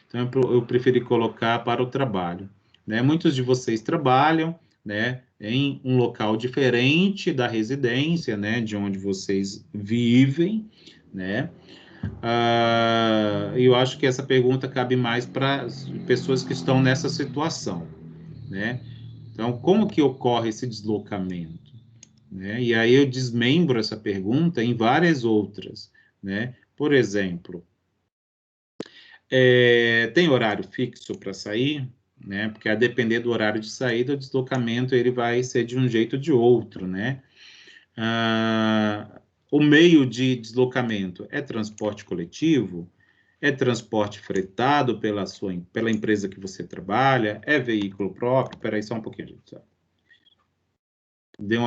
Então, eu preferi colocar para o trabalho. né? Muitos de vocês trabalham, né, em um local diferente da residência, né, de onde vocês vivem, né? Eu acho que essa pergunta cabe mais para as pessoas que estão nessa situação, né? Então, como que ocorre esse deslocamento, né? E aí eu desmembro essa pergunta em várias outras, né? Por exemplo, tem horário fixo para sair, né? Porque a depender do horário de saída, o deslocamento ele vai ser de um jeito ou de outro, né? O meio de deslocamento é transporte coletivo? É transporte fretado pela empresa que você trabalha? É veículo próprio? Espera aí só um pouquinho, gente.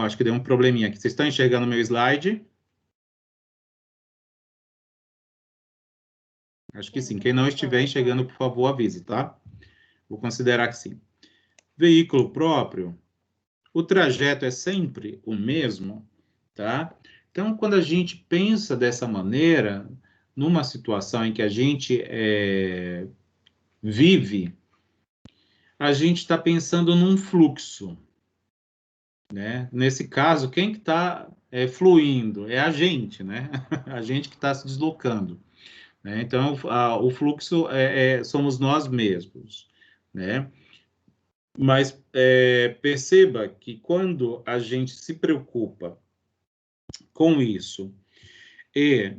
Acho que deu um probleminha aqui. Vocês estão enxergando o meu slide? Acho que sim. Quem não estiver enxergando, por favor, avise, tá? Vou considerar que sim. Veículo próprio, o trajeto é sempre o mesmo, tá? Então, quando a gente pensa dessa maneira, numa situação em que a gente vive, a gente está pensando num fluxo, né? Nesse caso, quem que está fluindo? É a gente, né? A gente que está se deslocando, né? Então, o fluxo somos nós mesmos, né? Mas perceba que quando a gente se preocupa com isso e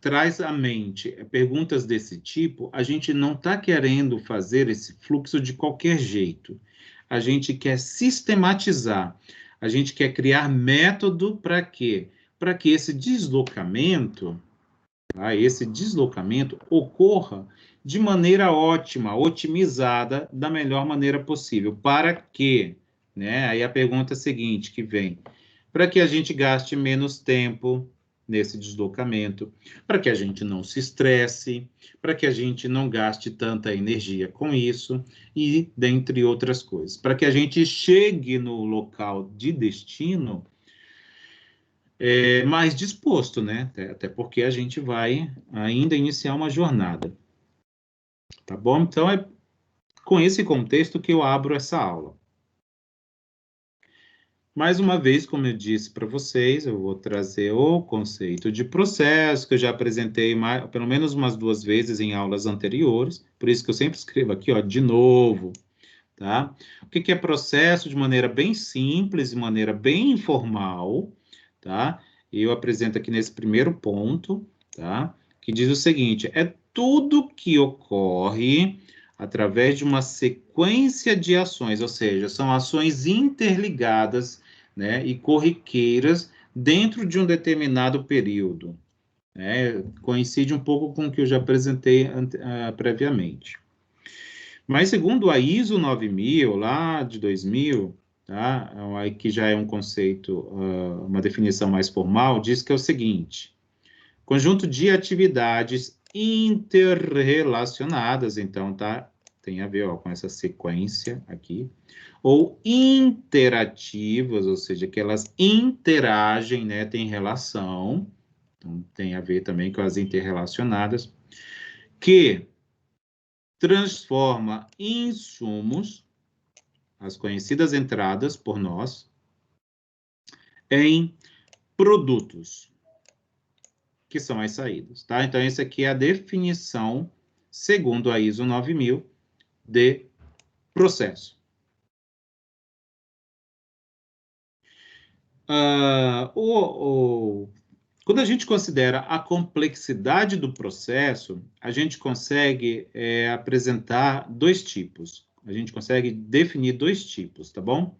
traz à mente perguntas desse tipo, a gente não está querendo fazer esse fluxo de qualquer jeito. A gente quer sistematizar, a gente quer criar método para quê? Para que esse deslocamento, tá? Esse deslocamento ocorra de maneira ótima, otimizada, da melhor maneira possível. Para quê? Né? Aí a pergunta seguinte que vem: para que a gente gaste menos tempo nesse deslocamento, para que a gente não se estresse, para que a gente não gaste tanta energia com isso, e dentre outras coisas. Para que a gente chegue no local de destino mais disposto, né? Até porque a gente vai ainda iniciar uma jornada. Tá bom? Então, é com esse contexto que eu abro essa aula. Mais uma vez, como eu disse para vocês, eu vou trazer o conceito de processo, que eu já apresentei pelo menos umas 2 vezes em aulas anteriores, por isso que eu sempre escrevo aqui, ó, de novo, tá? O que é processo de maneira bem simples, de maneira bem informal, tá? Eu apresento aqui nesse primeiro ponto, tá? Que diz o seguinte: é tudo que ocorre através de uma sequência de ações, ou seja, são ações interligadas, né, e corriqueiras dentro de um determinado período. Né? Coincide um pouco com o que eu já apresentei previamente. Mas segundo a ISO 9000, lá de 2000, tá? Que já é um conceito, uma definição mais formal, diz que é o seguinte: conjunto de atividades interrelacionadas, então, tá? Tem a ver, ó, com essa sequência aqui, ou interativas, ou seja, que elas interagem, né? Tem relação, então tem a ver também com as interrelacionadas, que transforma insumos, as conhecidas entradas por nós, em produtos, que são as saídas, tá? Então, essa aqui é a definição, segundo a ISO 9000, de processo. Quando a gente considera a complexidade do processo, a gente consegue apresentar 2 tipos. A gente consegue definir 2 tipos, tá bom?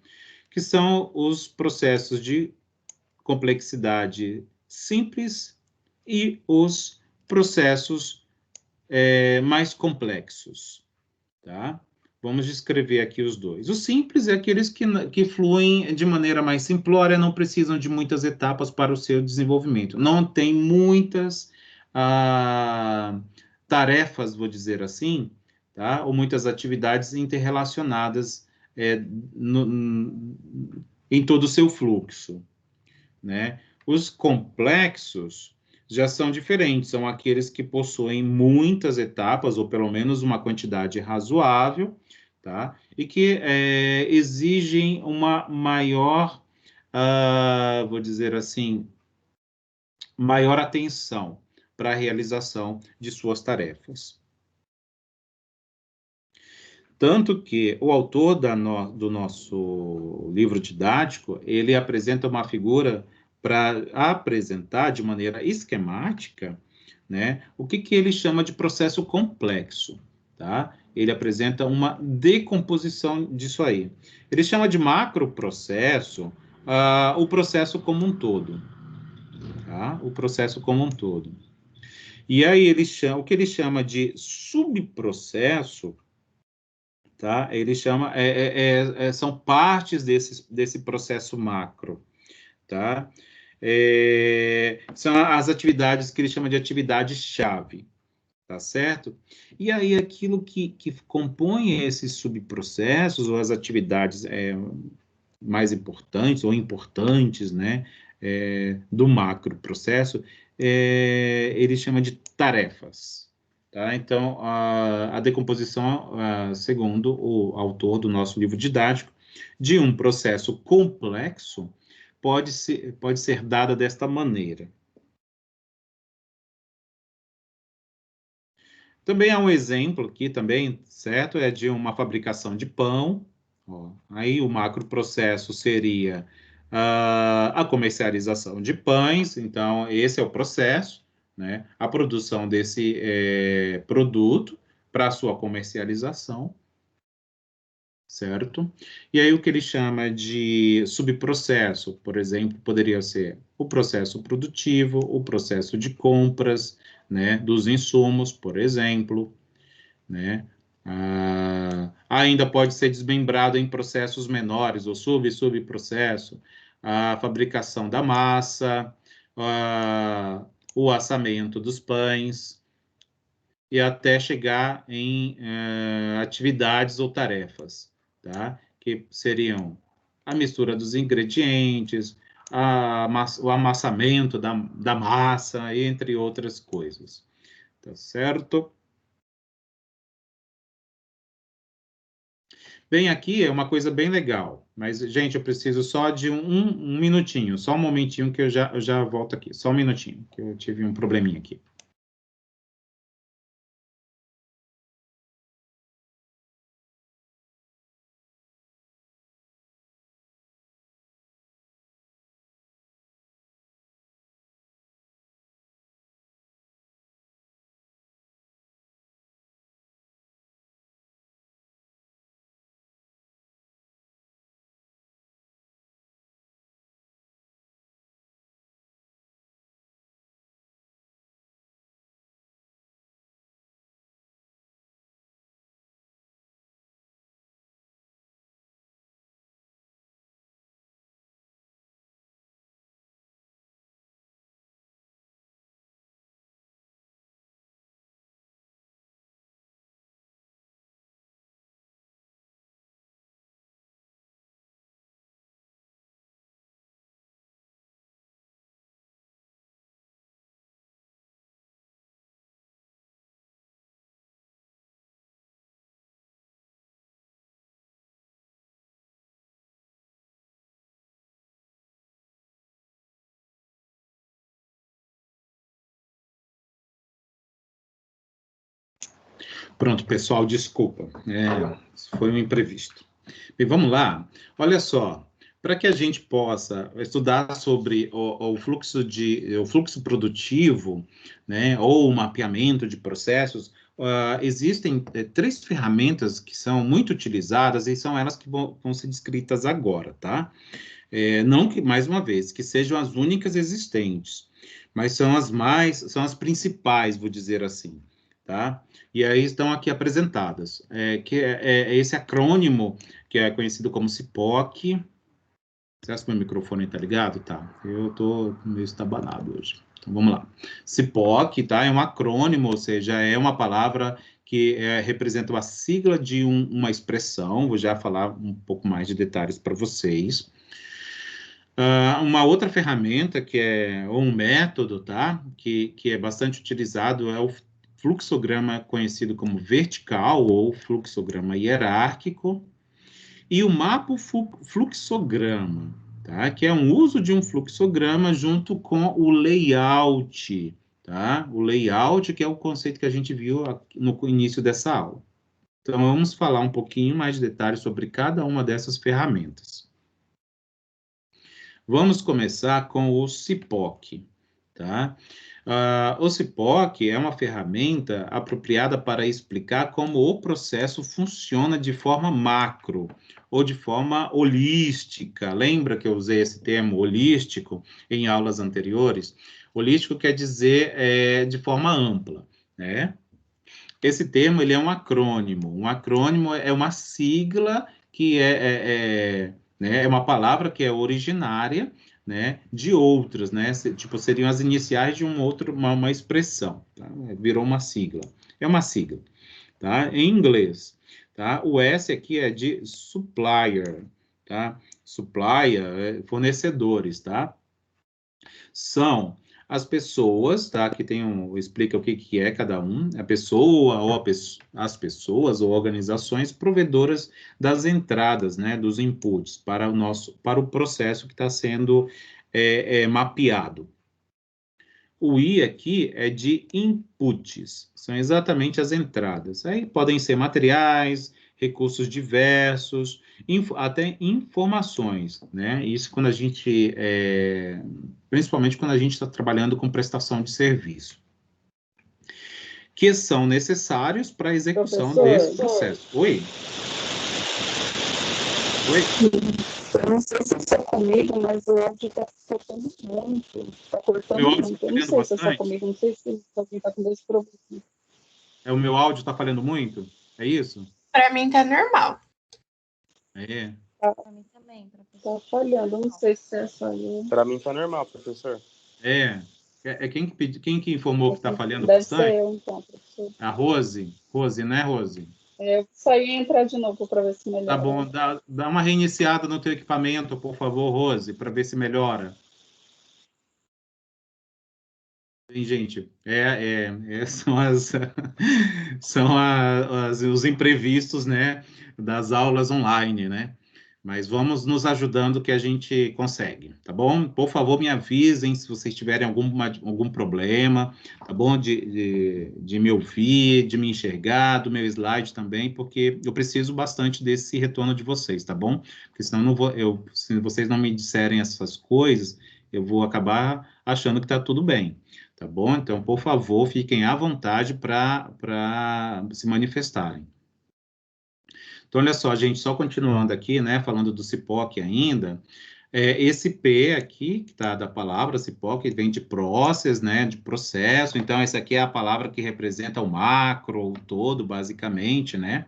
Que são os processos de complexidade simples e os processos mais complexos, tá? Vamos descrever aqui os dois. O simples é aqueles que fluem de maneira mais simplória, não precisam de muitas etapas para o seu desenvolvimento. Não tem muitas tarefas, vou dizer assim, tá? Ou muitas atividades interrelacionadas em todo o seu fluxo, né? Os complexos já são diferentes, são aqueles que possuem muitas etapas, ou pelo menos uma quantidade razoável, tá? E que exigem uma maior, vou dizer assim, maior atenção para a realização de suas tarefas. Tanto que o autor do nosso livro didático, ele apresenta uma figura para apresentar de maneira esquemática, né, o que ele chama de processo complexo, tá? Ele apresenta uma decomposição disso aí. Ele chama de macroprocesso o processo como um todo, tá? O processo como um todo. E aí o que ele chama de subprocesso, tá? Ele chama, são partes desse processo macro, tá? São as atividades que ele chama de atividades-chave, tá certo? E aí aquilo que compõe esses subprocessos ou as atividades mais importantes ou importantes, né, do macroprocesso, ele chama de tarefas. Tá? Então, a decomposição, segundo o autor do nosso livro didático, de um processo complexo pode ser dada desta maneira. Também há um exemplo aqui também, certo? É de uma fabricação de pão. Ó, aí o macroprocesso seria a comercialização de pães. Então, esse é o processo, né? A produção desse produto para a sua comercialização, certo? E aí o que ele chama de subprocesso, por exemplo, poderia ser o processo produtivo, o processo de compras, né, dos insumos, por exemplo, né? Ainda pode ser desmembrado em processos menores, ou subprocesso, a fabricação da massa, o assamento dos pães, e até chegar em atividades ou tarefas, tá? Que seriam a mistura dos ingredientes, o amassamento da massa, entre outras coisas, tá certo? Bem, aqui é uma coisa bem legal, mas, gente, eu preciso só de um minutinho, só um momentinho que eu já volto aqui, só um minutinho, que eu tive um probleminha aqui. Pronto, pessoal, desculpa, foi um imprevisto. Bem, vamos lá. Olha só, para que a gente possa estudar sobre o fluxo produtivo, né, ou o mapeamento de processos, existem 3 ferramentas que são muito utilizadas e são elas que vão ser descritas agora, tá? Não que, mais uma vez, que sejam as únicas existentes, mas são as principais, vou dizer assim, tá? E aí estão aqui apresentadas, que é esse acrônimo, que é conhecido como CIPOC. Será que meu microfone está ligado? Tá, eu estou meio estabanado hoje. Então, vamos lá. CIPOC, tá? É um acrônimo, ou seja, é uma palavra que representa uma sigla de uma expressão. Vou já falar um pouco mais de detalhes para vocês. Uma outra ferramenta ou um método, tá? Que é bastante utilizado é o fluxograma conhecido como vertical ou fluxograma hierárquico, e o mapa fluxograma, tá? Que é um uso de um fluxograma junto com o layout, tá? O layout, que é o conceito que a gente viu no início dessa aula. Então, vamos falar um pouquinho mais de detalhes sobre cada uma dessas ferramentas. Vamos começar com o CIPOC, tá? O CIPOC é uma ferramenta apropriada para explicar como o processo funciona de forma macro ou de forma holística. Lembra que eu usei esse termo holístico em aulas anteriores? Holístico quer dizer de forma ampla, né? Esse termo ele é um acrônimo. Um acrônimo é uma sigla que né, é uma palavra que é originária, né, de outras, né? Tipo, seriam as iniciais de uma expressão, tá? Virou uma sigla. É uma sigla, tá? Em inglês, tá? O S aqui é de supplier, tá? Supplier, fornecedores, tá? São as pessoas, tá? Que explica o que é cada um, a pessoa ou as pessoas ou organizações provedoras das entradas, né? Dos inputs para o processo que está sendo mapeado. O I aqui é de inputs, são exatamente as entradas. Aí podem ser materiais, recursos diversos, até informações, né? Isso quando a gente, principalmente quando a gente está trabalhando com prestação de serviço, que são necessários para a execução desse processo. Oi? Oi? Eu não sei se é só comigo, mas o áudio está soltando muito, está cortando muito. Eu não sei se é só comigo, não sei se alguém está com esse problema. O meu áudio está falhando muito? É isso? Para mim tá normal. É. Para mim também, professor. Está falhando, eu não sei se é só eu. Para mim está normal, professor. Quem que informou que está falhando Deve bastante? Deve ser eu, então, professor. A Rose? Rose, né, Rose? Eu vou sair e entrar de novo para ver se melhora. Tá bom, dá uma reiniciada no teu equipamento, por favor, Rose, para ver se melhora. Sim, gente, são os imprevistos, né, das aulas online, né? Mas vamos nos ajudando que a gente consegue, tá bom? Por favor, me avisem se vocês tiverem algum problema, tá bom? De me ouvir, de me enxergar, do meu slide também, porque eu preciso bastante desse retorno de vocês, tá bom? Porque senão se vocês não me disserem essas coisas, eu vou acabar achando que está tudo bem, tá bom? Então, por favor, fiquem à vontade para se manifestarem. Então, olha só, gente, só continuando aqui, né, falando do CIPOC ainda, esse P aqui, que está da palavra CIPOC, vem de process, né, de processo, então essa aqui é a palavra que representa o macro, o todo, basicamente, né,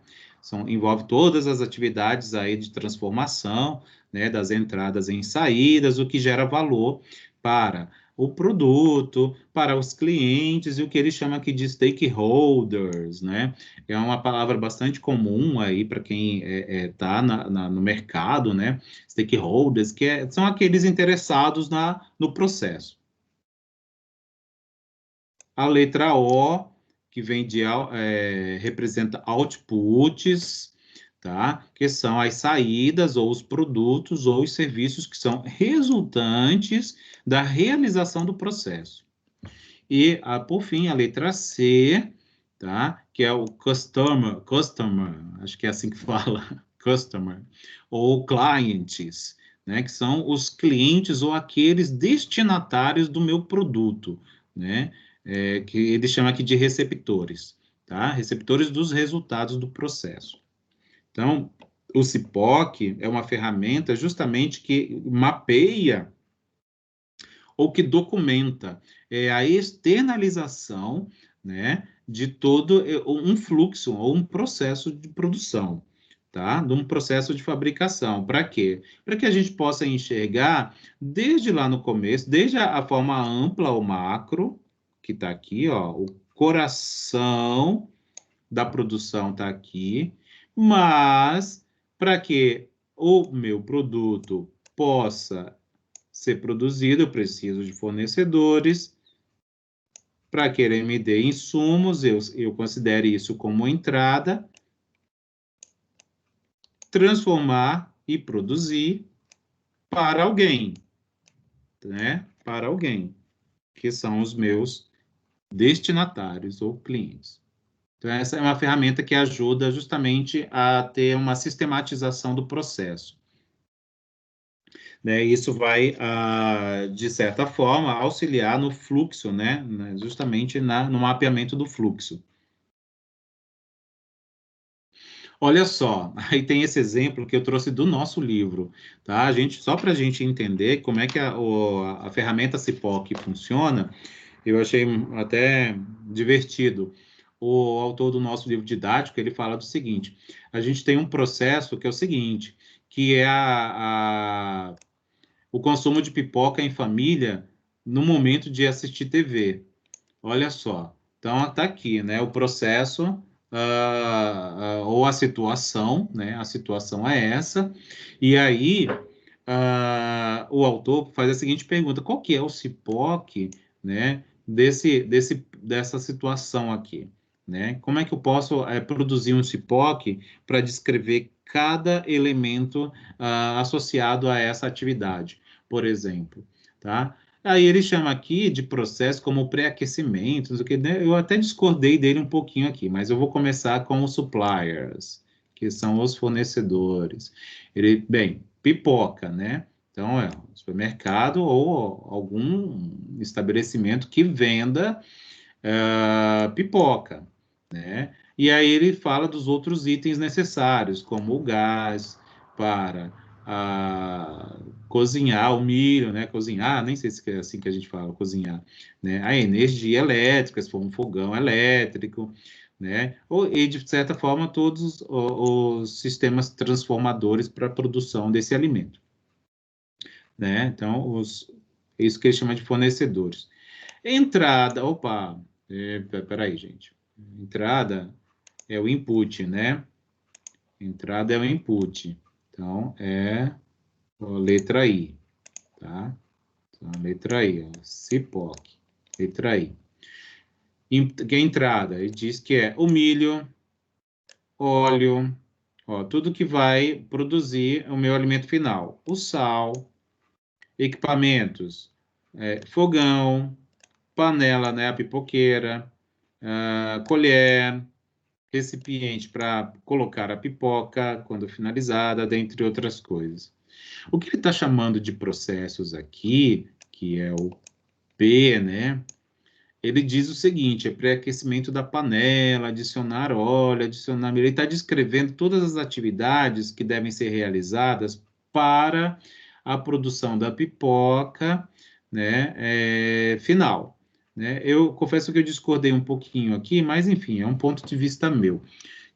envolve todas as atividades aí de transformação, né, das entradas em saídas, o que gera valor para o produto, para os clientes, e o que ele chama aqui de stakeholders, né? É uma palavra bastante comum aí para quem está no mercado, né? Stakeholders, são aqueles interessados no processo. A letra O, que vem representa outputs, tá? Que são as saídas, ou os produtos, ou os serviços que são resultantes da realização do processo. E, por fim, a letra C, tá? Que é o customer, acho que é assim que fala, customer, ou clients, né? Que são os clientes ou aqueles destinatários do meu produto, né? Que ele chama aqui de receptores, tá? Receptores dos resultados do processo. Então, o CIPOC é uma ferramenta justamente que mapeia ou que documenta a externalização, né, de todo um fluxo ou um processo de produção, tá? De um processo de fabricação. Para quê? Para que a gente possa enxergar desde lá no começo, desde a forma ampla ou macro, que está aqui, ó, o coração da produção está aqui, mas para que o meu produto possa ser produzido, eu preciso de fornecedores, para que ele me dê insumos, eu considere isso como entrada, transformar e produzir para alguém, né? Para alguém, que são os meus destinatários ou clientes. Então, essa é uma ferramenta que ajuda justamente a ter uma sistematização do processo. Né? Isso vai, de certa forma, auxiliar no fluxo, né? Justamente no mapeamento do fluxo. Olha só, aí tem esse exemplo que eu trouxe do nosso livro, tá? Só para a gente entender como é que a ferramenta CIPOC funciona, eu achei até divertido. O autor do nosso livro didático, ele fala do seguinte: a gente tem um processo que é o seguinte, que é o consumo de pipoca em família no momento de assistir TV. Olha só. Então, está aqui, né? O processo ou a situação, né? A situação é essa. E aí, o autor faz a seguinte pergunta: qual que é o CIPOC, né? Dessa situação aqui, né? Como é que eu posso produzir um CIPOC para descrever cada elemento associado a essa atividade, por exemplo, tá? Aí ele chama aqui de processo como pré-aquecimento, não sei o que, né? Eu até discordei dele um pouquinho aqui, mas eu vou começar com os suppliers, que são os fornecedores. Bem, pipoca, né? Então, é um supermercado ou algum estabelecimento que venda pipoca, né? E aí ele fala dos outros itens necessários, como o gás para cozinhar o milho, né? Cozinhar, nem sei se é assim que a gente fala, cozinhar, né? A energia elétrica, se for um fogão elétrico, né? E, de certa forma, todos os sistemas transformadores para a produção desse alimento, né? Então, isso que ele chama de fornecedores. Entrada, opa, peraí, gente. Entrada é o input, né? Entrada é o input. Então, é a letra I, tá? Então, a letra I, ó, CIPOC, letra I. Que é entrada? Ele diz que é o milho, óleo, ó, tudo que vai produzir o meu alimento final. O sal, equipamentos, fogão, panela, né, a pipoqueira, colher, recipiente para colocar a pipoca quando finalizada, dentre outras coisas. O que ele está chamando de processos aqui, que é o P, né? Ele diz o seguinte: é pré-aquecimento da panela, adicionar óleo, adicionar milho. Ele está descrevendo todas as atividades que devem ser realizadas para a produção da pipoca, né, final. Né? Eu confesso que eu discordei um pouquinho aqui, mas enfim, é um ponto de vista meu.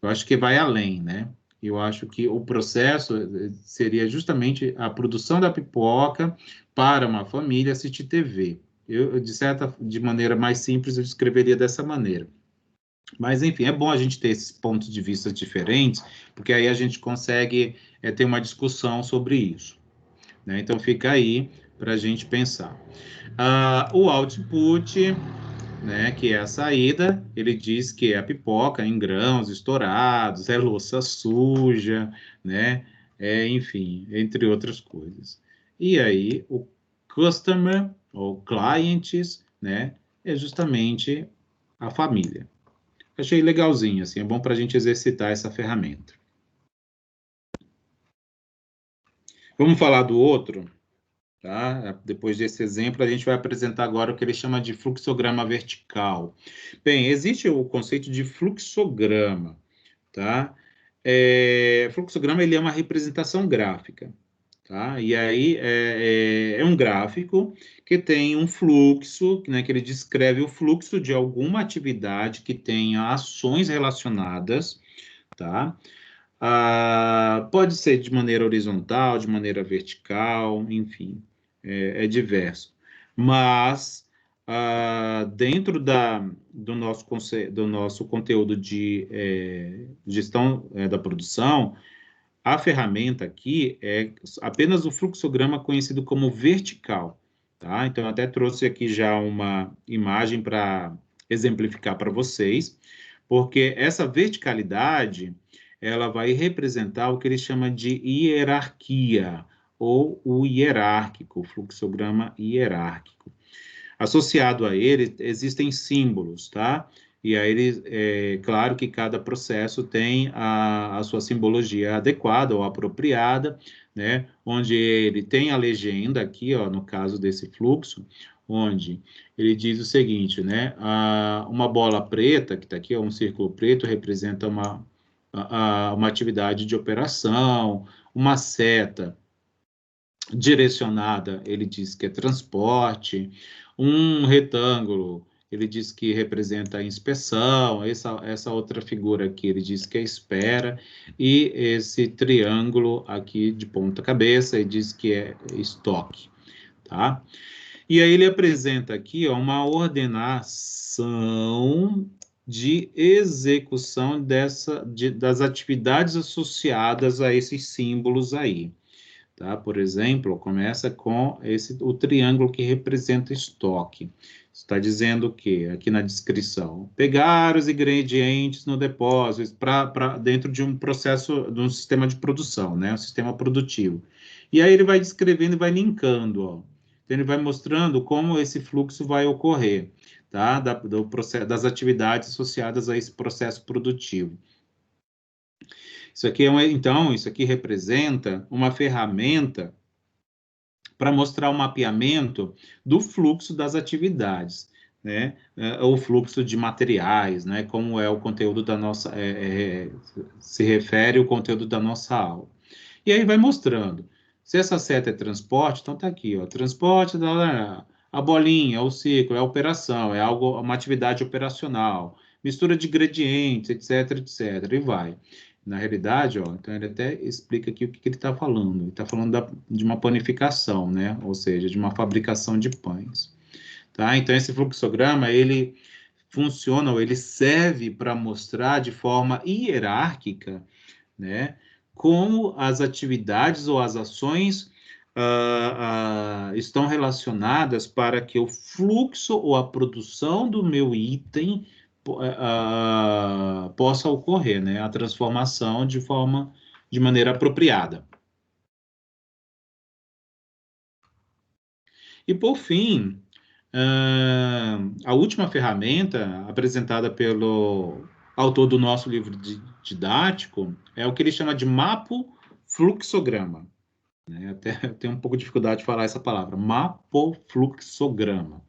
Eu acho que vai além, né? Eu acho que o processo seria justamente a produção da pipoca para uma família assistir TV. De maneira mais simples, eu descreveria dessa maneira. Mas, enfim, é bom a gente ter esses pontos de vista diferentes, porque aí a gente consegue ter uma discussão sobre isso. Né? Então, fica aí para a gente pensar. O output, né, que é a saída, ele diz que é a pipoca em grãos estourados, é louça suja, né, enfim, entre outras coisas. E aí, o customer, ou clientes, né, é justamente a família. Achei legalzinho, assim, é bom para a gente exercitar essa ferramenta. Vamos falar do outro? Tá? Depois desse exemplo, a gente vai apresentar agora o que ele chama de fluxograma vertical. Bem, existe o conceito de fluxograma, tá? Fluxograma, ele é uma representação gráfica, tá? E aí é um gráfico que tem um fluxo, né, que ele descreve o fluxo de alguma atividade que tenha ações relacionadas, tá? Pode ser de maneira horizontal, de maneira vertical, enfim, é diverso. Mas, dentro do nosso conteúdo de gestão da produção, a ferramenta aqui é apenas o fluxograma conhecido como vertical. Tá? Então, eu até trouxe aqui já uma imagem para exemplificar para vocês, porque essa verticalidade, ela vai representar o que ele chama de hierarquia, ou o hierárquico, o fluxograma hierárquico. Associado a ele, existem símbolos, tá? E aí, claro que cada processo tem a sua simbologia adequada ou apropriada, né? Onde ele tem a legenda aqui, ó, no caso desse fluxo, onde ele diz o seguinte, né? Uma bola preta, que está aqui, um círculo preto, representa uma atividade de operação, uma seta direcionada, ele diz que é transporte, um retângulo, ele diz que representa a inspeção, essa outra figura aqui, ele diz que é espera, e esse triângulo aqui de ponta cabeça, ele diz que é estoque, tá? E aí ele apresenta aqui, ó, uma ordenação de execução das atividades associadas a esses símbolos aí. Tá? Por exemplo, começa com o triângulo que representa estoque. Está dizendo o quê? Aqui na descrição. Pegar os ingredientes no depósito dentro de um processo, de um sistema de produção, né? Um sistema produtivo. E aí ele vai descrevendo e vai linkando, ó. Então, ele vai mostrando como esse fluxo vai ocorrer, tá? Das atividades associadas a esse processo produtivo. Isso aqui então, isso aqui representa uma ferramenta para mostrar o mapeamento do fluxo das atividades, né? O fluxo de materiais, né? Como é o conteúdo da nossa, se refere o conteúdo da nossa aula. E aí vai mostrando. Se essa seta é transporte, então tá aqui, ó, transporte, a bolinha, o ciclo, é operação, é algo, uma atividade operacional, mistura de ingredientes, etc, etc, e vai. Na realidade, ó, então ele até explica aqui o que ele está falando. Ele está falando de uma panificação, né? Ou seja, de uma fabricação de pães. Tá? Então, esse fluxograma, ele funciona, ou ele serve para mostrar de forma hierárquica, né? Como as atividades ou as ações estão relacionadas para que o fluxo ou a produção do meu item possa ocorrer, né? A transformação de maneira apropriada. E, por fim, a última ferramenta apresentada pelo autor do nosso livro didático é o que ele chama de mapofluxograma. Né? Até tenho um pouco de dificuldade de falar essa palavra, mapofluxograma.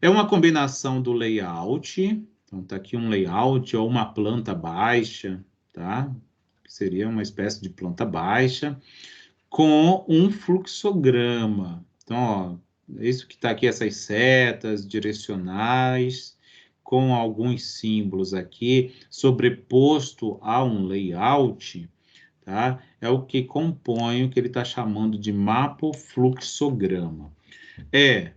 É uma combinação do layout, então está aqui um layout ou uma planta baixa, tá? Que seria uma espécie de planta baixa, com um fluxograma. Então, ó, isso que está aqui, essas setas direcionais, com alguns símbolos aqui, sobreposto a um layout, tá? É o que compõe o que ele está chamando de mapofluxograma. É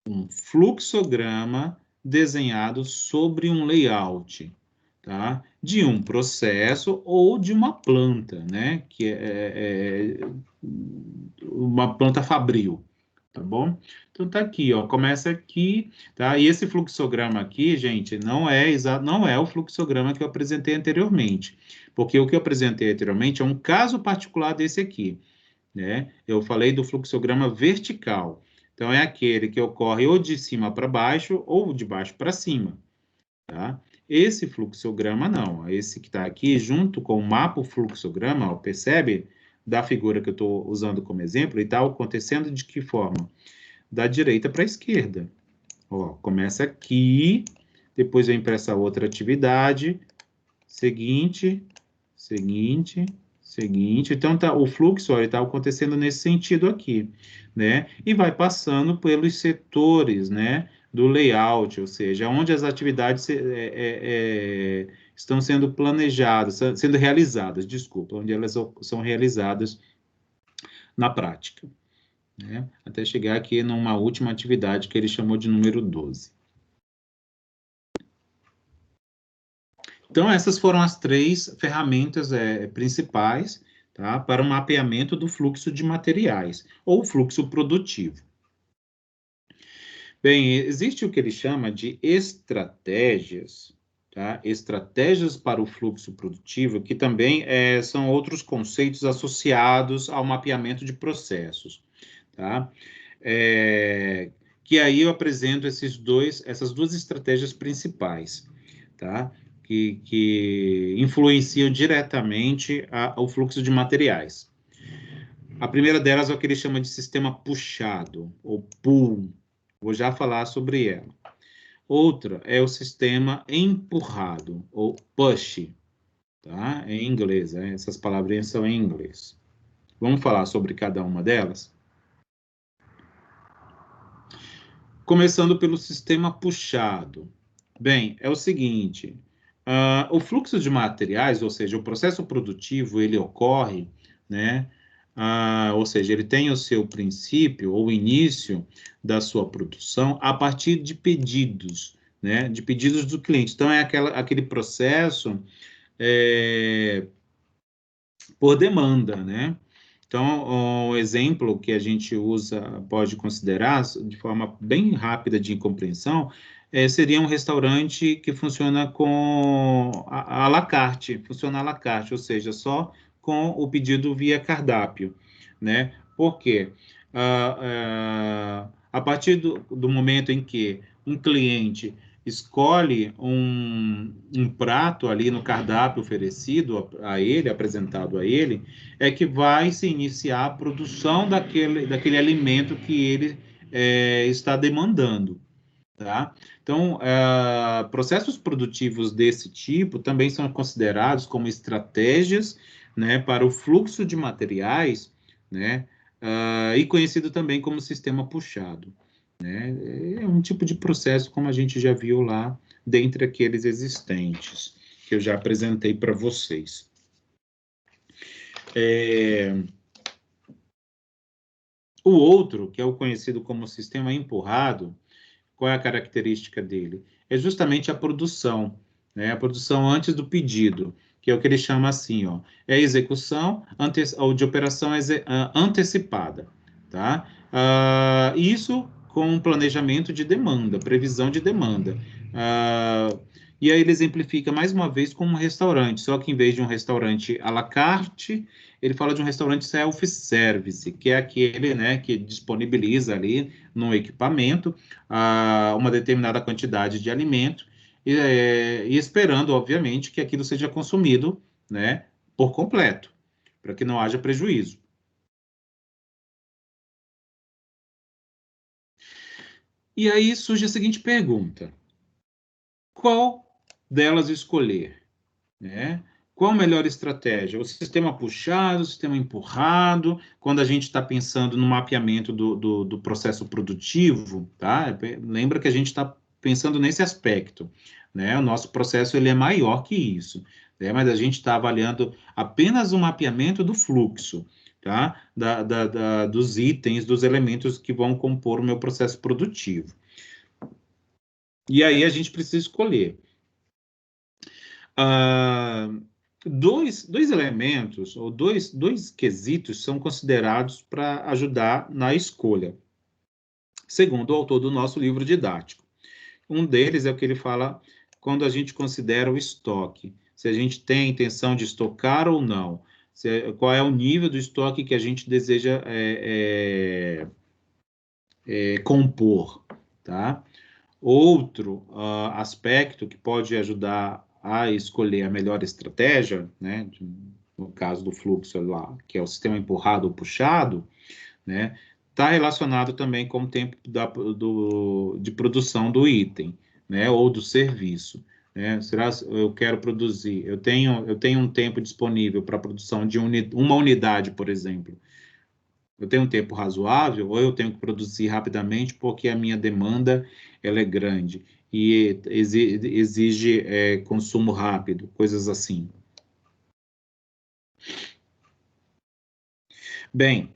um fluxograma desenhado sobre um layout, tá? De um processo ou de uma planta, né? Que é uma planta fabril, tá bom? Então tá aqui, ó, começa aqui, tá? E esse fluxograma aqui, gente, não é o fluxograma que eu apresentei anteriormente, porque o que eu apresentei anteriormente é um caso particular desse aqui, né? Eu falei do fluxograma vertical. Então, é aquele que ocorre ou de cima para baixo ou de baixo para cima, tá? Esse fluxograma não. Esse que está aqui, junto com o mapofluxograma, ó, percebe? Da figura que eu estou usando como exemplo, e está acontecendo de que forma? Da direita para a esquerda. Ó, começa aqui, depois vem para essa outra atividade, seguinte, seguinte, seguinte. Então, o fluxo está acontecendo nesse sentido aqui, né? E vai passando pelos setores, né? Do layout, ou seja, onde as atividades estão sendo planejadas, sendo realizadas, desculpa, onde elas são realizadas na prática, né? Até chegar aqui numa última atividade que ele chamou de número 12. Então, essas foram as 3 ferramentas principais, tá, para o mapeamento do fluxo de materiais, ou fluxo produtivo. Bem, existe o que ele chama de estratégias, tá? Estratégias para o fluxo produtivo, que também são outros conceitos associados ao mapeamento de processos, tá? Que aí eu apresento essas duas estratégias principais, tá? Que influenciam diretamente o fluxo de materiais. A primeira delas é o que ele chama de sistema puxado, ou pull. Vou já falar sobre ela. Outra é o sistema empurrado, ou push, tá? Em inglês, essas palavrinhas são em inglês. Vamos falar sobre cada uma delas? Começando pelo sistema puxado. Bem, é o seguinte, o fluxo de materiais, ou seja, o processo produtivo, ele ocorre, né? Ou seja, ele tem o seu princípio, ou início da sua produção, a partir de pedidos, né? De pedidos do cliente. Então, é aquele processo por demanda, né? Então, o exemplo que a gente usa, pode considerar, de forma bem rápida de compreensão, seria um restaurante que funciona com à la carte, funciona à la carte, ou seja, só com o pedido via cardápio, né? Por quê? A partir do momento em que um cliente escolhe um prato ali no cardápio oferecido a ele, apresentado a ele, é que vai se iniciar a produção daquele alimento que ele está demandando, tá? Então, processos produtivos desse tipo também são considerados como estratégias, né, para o fluxo de materiais, né, e conhecido também como sistema puxado, né? É um tipo de processo como a gente já viu lá, dentre aqueles existentes, que eu já apresentei para vocês. O outro, que é o conhecido como sistema empurrado, qual é a característica dele? É justamente a produção, né? A produção antes do pedido, que é o que ele chama assim, ó, é a execução de operação antecipada, tá? Isso com um planejamento de demanda, previsão de demanda. E aí ele exemplifica mais uma vez com um restaurante, só que em vez de um restaurante à la carte, ele fala de um restaurante self-service, que é aquele, né, que disponibiliza ali no equipamento uma determinada quantidade de alimento e esperando, obviamente, que aquilo seja consumido, né, por completo, para que não haja prejuízo. E aí surge a seguinte pergunta: qual delas escolher, né? Qual a melhor estratégia? O sistema puxado, o sistema empurrado, quando a gente está pensando no mapeamento do processo produtivo, tá? Lembra que a gente está pensando nesse aspecto, né? O nosso processo ele é maior que isso, né? Mas a gente está avaliando apenas o mapeamento do fluxo, tá? Dos itens, dos elementos que vão compor o meu processo produtivo. E aí a gente precisa escolher. Dois elementos, ou dois quesitos, são considerados para ajudar na escolha, segundo o autor do nosso livro didático. Um deles é o que ele fala quando a gente considera o estoque, se a gente tem a intenção de estocar ou não, qual é o nível do estoque que a gente deseja compor, tá? Outro aspecto que pode ajudar a escolher a melhor estratégia, né, no caso do fluxo lá, que é o sistema empurrado ou puxado, né, está relacionado também com o tempo de produção do item, né, ou do serviço. Né? Será que eu quero produzir? Eu tenho um tempo disponível para a produção de uma unidade, por exemplo. Eu tenho um tempo razoável ou eu tenho que produzir rapidamente porque a minha demanda ela é grande e exige consumo rápido, coisas assim. Bem,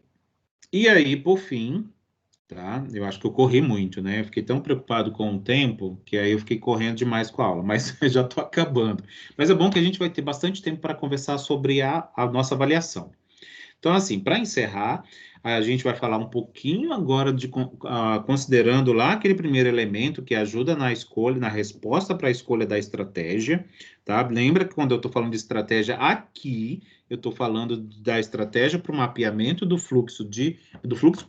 e aí, por fim, tá? Eu acho que eu corri muito, né? Eu fiquei tão preocupado com o tempo que aí eu fiquei correndo demais com a aula, mas já estou acabando. Mas é bom que a gente vai ter bastante tempo para conversar sobre a nossa avaliação. Então, assim, para encerrar, a gente vai falar um pouquinho agora de considerando lá aquele primeiro elemento que ajuda na escolha, na resposta para a escolha da estratégia, tá? Lembra que quando eu estou falando de estratégia aqui, eu estou falando da estratégia para o mapeamento do fluxo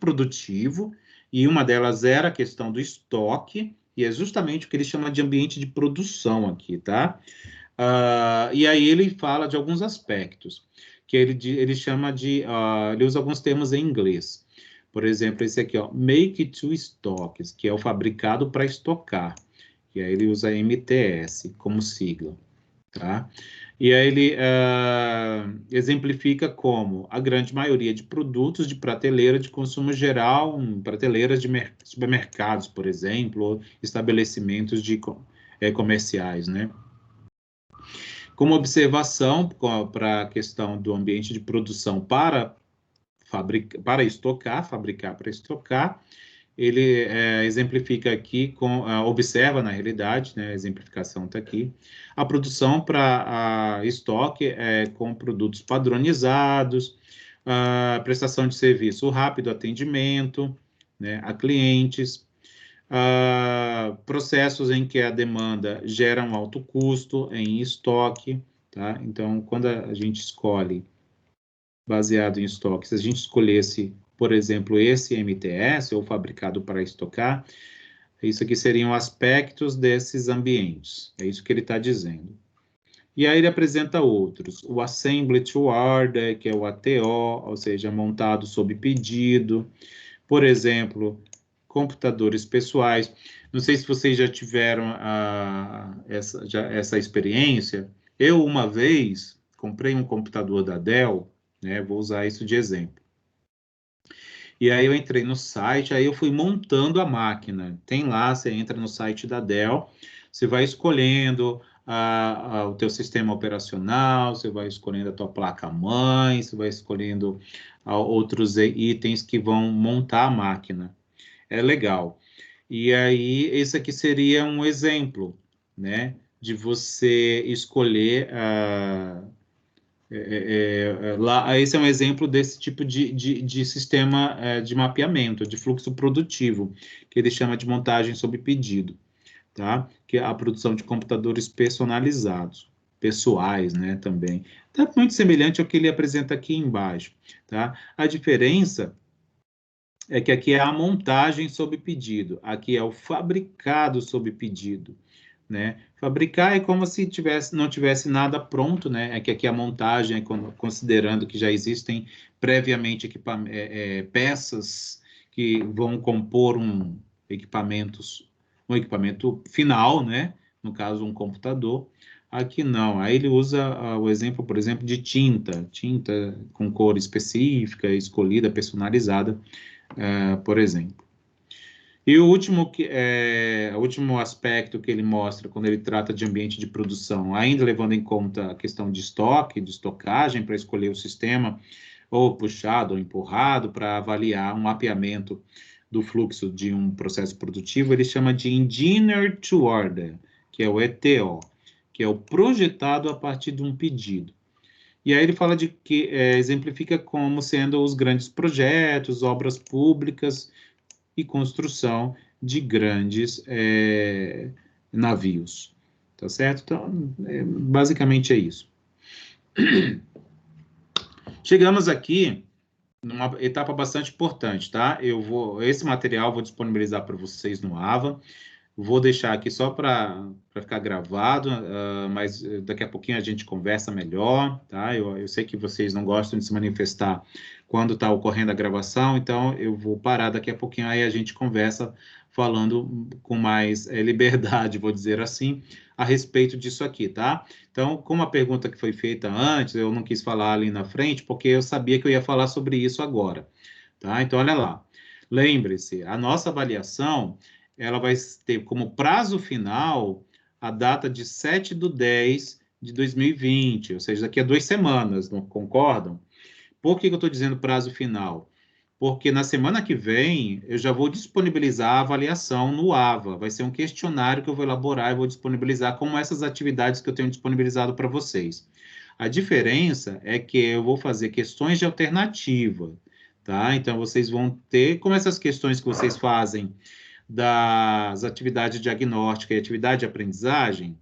produtivo, e uma delas era a questão do estoque, e é justamente o que ele chama de ambiente de produção aqui, tá? E aí ele fala de alguns aspectos, que ele chama de, ele usa alguns termos em inglês. Por exemplo, esse aqui, ó, make to stocks, que é o fabricado para estocar. E aí ele usa MTS como sigla, tá? E aí ele exemplifica como a grande maioria de produtos de prateleira de consumo geral, prateleiras de supermercados, por exemplo, ou estabelecimentos comerciais, né? Como observação para a questão do ambiente de produção para estocar, fabricar para estocar, ele exemplifica aqui, observa na realidade, né, a exemplificação está aqui, a produção para estoque com produtos padronizados, a prestação de serviço, o rápido atendimento, né, a clientes, processos em que a demanda gera um alto custo em estoque, tá? Então, quando a gente escolhe baseado em estoque, se a gente escolhesse, por exemplo, esse MTS, ou fabricado para estocar, isso aqui seriam aspectos desses ambientes, é isso que ele está dizendo. E aí ele apresenta outros, o Assembly to Order, que é o ATO, ou seja, montado sob pedido, por exemplo, computadores pessoais. Não sei se vocês já tiveram essa experiência. Eu, uma vez, comprei um computador da Dell, né, vou usar isso de exemplo. E aí eu entrei no site, aí eu fui montando a máquina. Tem lá, você entra no site da Dell, você vai escolhendo o teu sistema operacional, você vai escolhendo a tua placa-mãe, você vai escolhendo outros itens que vão montar a máquina. É legal. E aí, esse aqui seria um exemplo, né, de você escolher lá. Esse é um exemplo desse tipo de sistema de mapeamento, de fluxo produtivo, que ele chama de montagem sob pedido, tá? Que é a produção de computadores personalizados, pessoais, né, também. Tá muito semelhante ao que ele apresenta aqui embaixo, tá? A diferença é que aqui é a montagem sob pedido, aqui é o fabricado sob pedido, né? Fabricar é como se não tivesse nada pronto, né? É que aqui a montagem é considerando que já existem previamente peças que vão compor um equipamento final, né? No caso, um computador. Aqui não, aí ele usa o exemplo, por exemplo, de tinta com cor específica, escolhida, personalizada, por exemplo. E o último aspecto que ele mostra quando ele trata de ambiente de produção, ainda levando em conta a questão de estoque, de estocagem, para escolher o sistema, ou puxado ou empurrado, para avaliar um mapeamento do fluxo de um processo produtivo, ele chama de Engineer to Order, que é o ETO, que é o projetado a partir de um pedido. E aí ele fala de que exemplifica como sendo os grandes projetos, obras públicas e construção de grandes navios, tá certo? Então, basicamente é isso. Chegamos aqui numa etapa bastante importante, tá? Esse material vou disponibilizar para vocês no AVA. Vou deixar aqui só para ficar gravado, mas daqui a pouquinho a gente conversa melhor, tá? Eu sei que vocês não gostam de se manifestar quando está ocorrendo a gravação, então eu vou parar daqui a pouquinho, aí a gente conversa falando com mais liberdade, vou dizer assim, a respeito disso aqui, tá? Então, como a pergunta que foi feita antes, eu não quis falar ali na frente, porque eu sabia que eu ia falar sobre isso agora, tá? Então, olha lá. Lembre-se, a nossa avaliação ela vai ter como prazo final a data de 7/10/2020, ou seja, daqui a 2 semanas, não concordam? Por que eu estou dizendo prazo final? Porque na semana que vem eu já vou disponibilizar a avaliação no AVA, vai ser um questionário que eu vou elaborar e vou disponibilizar como essas atividades que eu tenho disponibilizado para vocês. A diferença é que eu vou fazer questões de alternativa, tá? Então, vocês vão ter, como essas questões que vocês fazem das atividades diagnóstica e atividade de aprendizagem,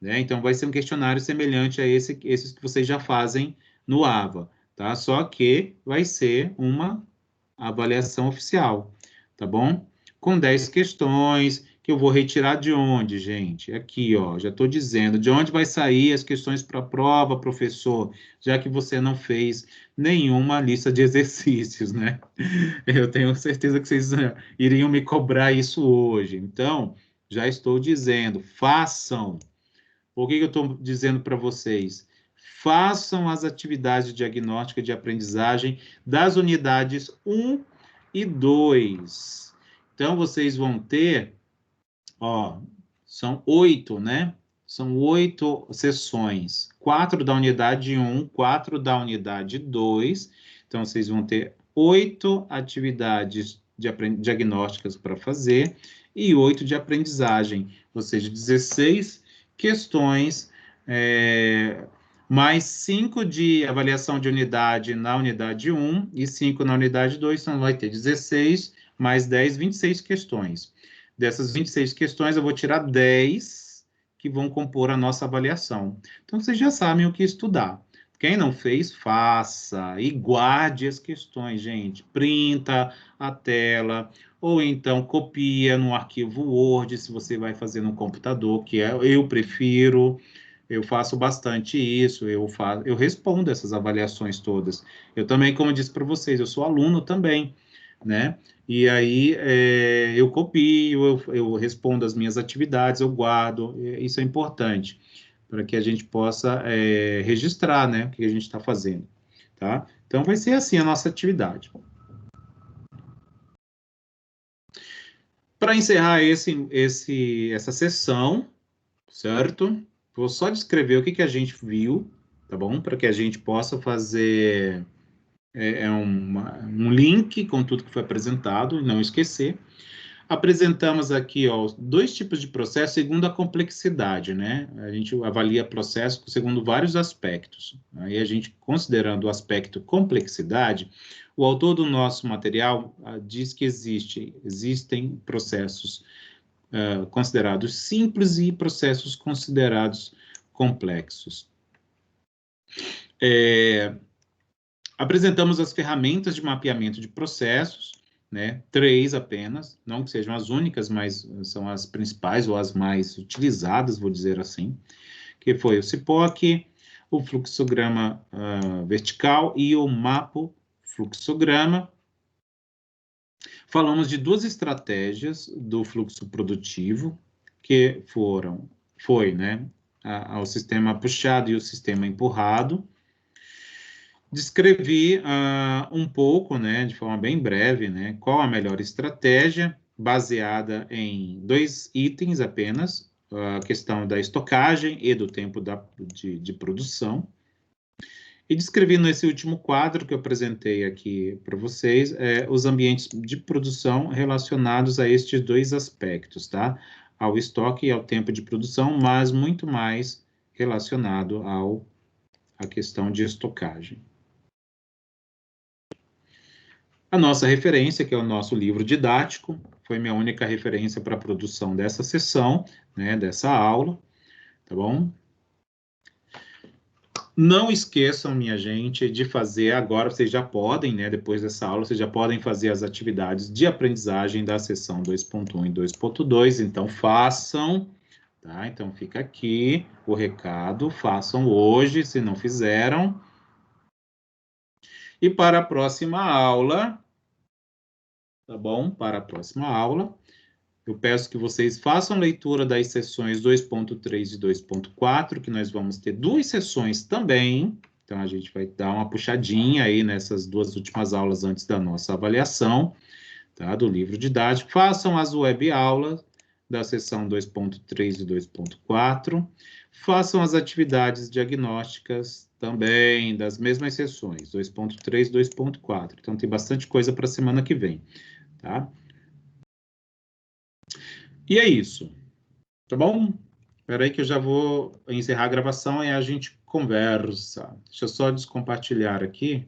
né? Então, vai ser um questionário semelhante a esses que vocês já fazem no AVA, tá? Só que vai ser uma avaliação oficial, tá bom? Com 10 questões, que eu vou retirar de onde, gente? Aqui, ó, já estou dizendo, de onde vai sair as questões para a prova, professor, já que você não fez nenhuma lista de exercícios, né? Eu tenho certeza que vocês iriam me cobrar isso hoje. Então, já estou dizendo, façam. Por que eu estou dizendo para vocês? Façam as atividades de diagnóstica de aprendizagem das unidades 1 e 2. Então, vocês vão ter, ó, são 8, né? São 8 sessões. 4 da unidade 1, 4 da unidade 2. Então, vocês vão ter 8 atividades diagnósticas para fazer e 8 de aprendizagem, ou seja, 16 questões, mais 5 de avaliação de unidade na unidade 1 e 5 na unidade 2, então vai ter 16, mais 10, 26 questões. Dessas 26 questões, eu vou tirar 10 que vão compor a nossa avaliação. Então, vocês já sabem o que estudar. Quem não fez, faça e guarde as questões, gente. Printa a tela, ou então copia no arquivo Word, se você vai fazer no computador, que eu prefiro. Eu faço bastante isso, eu respondo essas avaliações todas. Eu também, como eu disse para vocês, eu sou aluno também, né? E aí eu copio, eu respondo as minhas atividades, eu guardo, isso é importante, para que a gente possa registrar, né, o que a gente está fazendo, tá? Então, vai ser assim a nossa atividade. Para encerrar essa sessão, certo? Vou só descrever o que a gente viu, tá bom? Para que a gente possa fazer um link com tudo que foi apresentado e não esquecer. Apresentamos aqui, ó, 2 tipos de processo segundo a complexidade, né? A gente avalia processo segundo vários aspectos. Aí a gente, considerando o aspecto complexidade, o autor do nosso material diz que existem processos considerados simples e processos considerados complexos. Apresentamos as ferramentas de mapeamento de processos, né? 3 apenas, não que sejam as únicas, mas são as principais ou as mais utilizadas, vou dizer assim, que foi o CIPOC, o fluxograma vertical e o mapo fluxograma. Falamos de 2 estratégias do fluxo produtivo, que foi, né, o sistema puxado e o sistema empurrado. Descrevi um pouco, né, de forma bem breve, né, qual a melhor estratégia, baseada em 2 itens apenas, a questão da estocagem e do tempo de produção. E descrevi nesse último quadro que eu apresentei aqui para vocês, os ambientes de produção relacionados a estes 2 aspectos, tá? Ao estoque e ao tempo de produção, mas muito mais relacionado à questão de estocagem. A nossa referência, que é o nosso livro didático, foi minha única referência para a produção dessa sessão, né, dessa aula, tá bom? Não esqueçam, minha gente, de fazer agora, vocês já podem, né, depois dessa aula, vocês já podem fazer as atividades de aprendizagem da sessão 2.1 e 2.2, então façam, tá? Então fica aqui o recado, façam hoje, se não fizeram. E para a próxima aula, tá bom? Para a próxima aula, eu peço que vocês façam leitura das sessões 2.3 e 2.4, que nós vamos ter 2 sessões também. Então, a gente vai dar uma puxadinha aí nessas 2 últimas aulas antes da nossa avaliação, tá? Do livro didático. Façam as web aulas da sessão 2.3 e 2.4. Façam as atividades diagnósticas também das mesmas sessões, 2.3 e 2.4. Então, tem bastante coisa para a semana que vem, tá? E é isso, tá bom? Espera aí que eu já vou encerrar a gravação e a gente conversa. Deixa eu só descompartilhar aqui.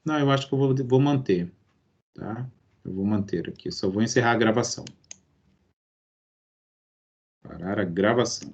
Não, eu acho que eu vou manter, tá? Eu vou manter aqui, só vou encerrar a gravação. Parar a gravação.